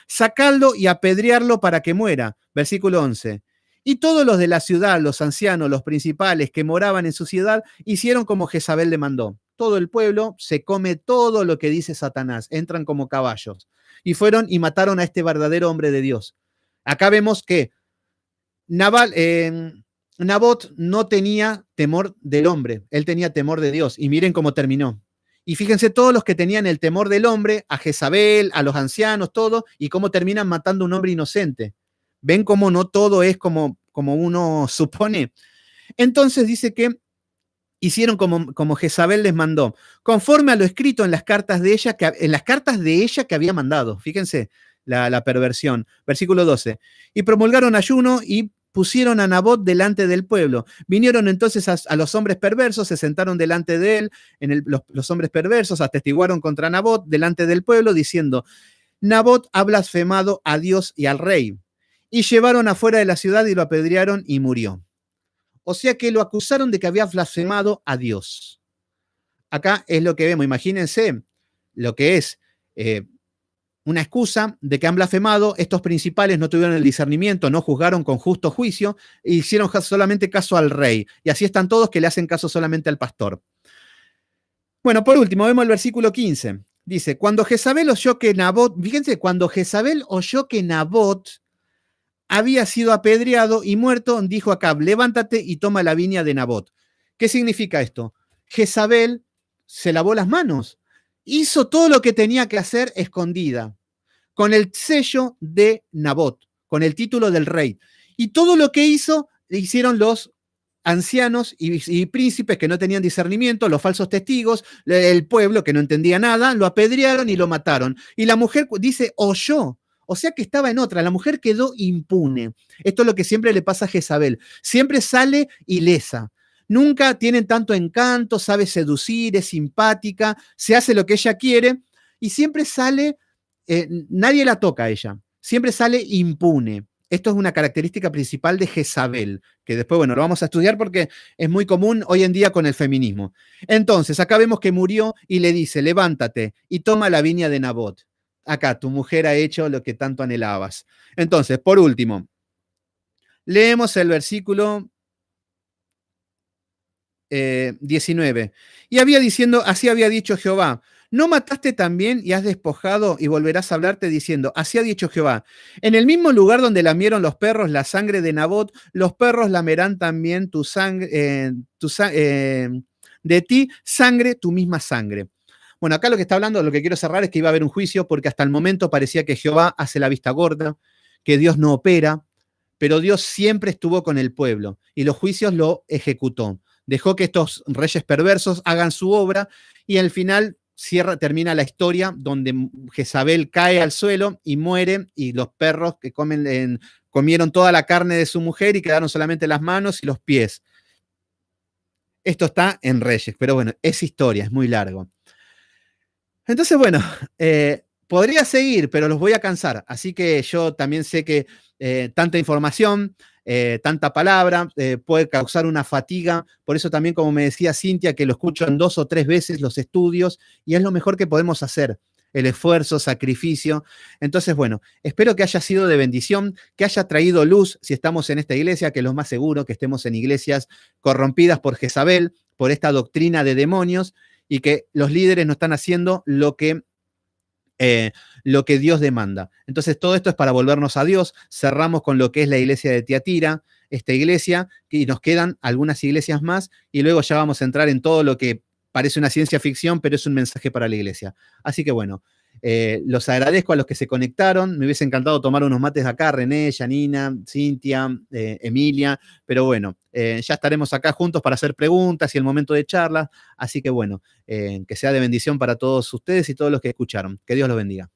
sacadlo y apedrearlo para que muera. Versículo 11. Y todos los de la ciudad, los ancianos, los principales que moraban en su ciudad, hicieron como Jezabel le mandó. Todo el pueblo se come todo lo que dice Satanás, entran como caballos. Y fueron y mataron a este verdadero hombre de Dios. Acá vemos que Nabot no tenía temor del hombre, él tenía temor de Dios. Y miren cómo terminó. Y fíjense todos los que tenían el temor del hombre, a Jezabel, a los ancianos, todo, y cómo terminan matando a un hombre inocente. ¿Ven cómo no todo es como uno supone? Entonces dice que hicieron como Jezabel les mandó, conforme a lo escrito en las cartas de ella que había mandado. Fíjense la perversión. Versículo 12. Y promulgaron ayuno y pusieron a Nabot delante del pueblo. Vinieron entonces a los hombres perversos, se sentaron delante de él, los hombres perversos atestiguaron contra Nabot delante del pueblo, diciendo: Nabot ha blasfemado a Dios y al rey. Y llevaron afuera de la ciudad y lo apedrearon y murió. O sea que lo acusaron de que había blasfemado a Dios. Acá es lo que vemos, imagínense lo que es una excusa de que han blasfemado, estos principales no tuvieron el discernimiento, no juzgaron con justo juicio, e hicieron solamente caso al rey. Y así están todos que le hacen caso solamente al pastor. Bueno, por último, vemos el versículo 15. Dice, cuando Jezabel oyó que Nabot, fíjense, cuando Jezabel oyó que Nabot había sido apedreado y muerto, dijo a Acab, levántate y toma la viña de Nabot. ¿Qué significa esto? Jezabel se lavó las manos, hizo todo lo que tenía que hacer escondida, con el sello de Nabot, con el título del rey. Y todo lo que hizo, hicieron los ancianos y príncipes que no tenían discernimiento, los falsos testigos, el pueblo que no entendía nada, lo apedrearon y lo mataron. Y la mujer dice, oyó. O sea que estaba en otra, la mujer quedó impune. Esto es lo que siempre le pasa a Jezabel. Siempre sale ilesa. Nunca tienen tanto encanto, sabe seducir, es simpática, se hace lo que ella quiere y siempre sale, nadie la toca a ella, siempre sale impune. Esto es una característica principal de Jezabel, que después, bueno, lo vamos a estudiar porque es muy común hoy en día con el feminismo. Entonces, acá vemos que murió y le dice, levántate y toma la viña de Nabot. Acá, tu mujer ha hecho lo que tanto anhelabas. Entonces, por último, leemos el versículo 19. Y había diciendo, así había dicho Jehová, ¿no mataste también y has despojado y volverás a hablarte diciendo, así ha dicho Jehová, en el mismo lugar donde lamieron los perros la sangre de Nabot, los perros lamerán también tu sangre, de ti sangre, tu misma sangre. Bueno, acá lo que está hablando, lo que quiero cerrar es que iba a haber un juicio porque hasta el momento parecía que Jehová hace la vista gorda, que Dios no opera, pero Dios siempre estuvo con el pueblo y los juicios lo ejecutó. Dejó que estos reyes perversos hagan su obra y al final termina la historia donde Jezabel cae al suelo y muere y los perros que comieron toda la carne de su mujer y quedaron solamente las manos y los pies. Esto está en Reyes, pero bueno, es historia, es muy largo. Entonces, bueno, podría seguir, pero los voy a cansar. Así que yo también sé que tanta información, tanta palabra, puede causar una fatiga. Por eso también, como me decía Cintia, que lo escucho en 2 o 3 veces los estudios y es lo mejor que podemos hacer. El esfuerzo, sacrificio. Entonces, bueno, espero que haya sido de bendición, que haya traído luz si estamos en esta iglesia, que es lo más seguro, que estemos en iglesias corrompidas por Jezabel, por esta doctrina de demonios, y que los líderes no están haciendo lo que Dios demanda. Entonces, todo esto es para volvernos a Dios. Cerramos con lo que es la iglesia de Tiatira, esta iglesia, y nos quedan algunas iglesias más, y luego ya vamos a entrar en todo lo que parece una ciencia ficción, pero es un mensaje para la iglesia. Así que bueno, los agradezco a los que se conectaron. Me hubiese encantado tomar unos mates acá, René, Janina, Cintia, Emilia, pero bueno, ya estaremos acá juntos para hacer preguntas y el momento de charla. Así que bueno, que sea de bendición para todos ustedes y todos los que escucharon. Que Dios los bendiga.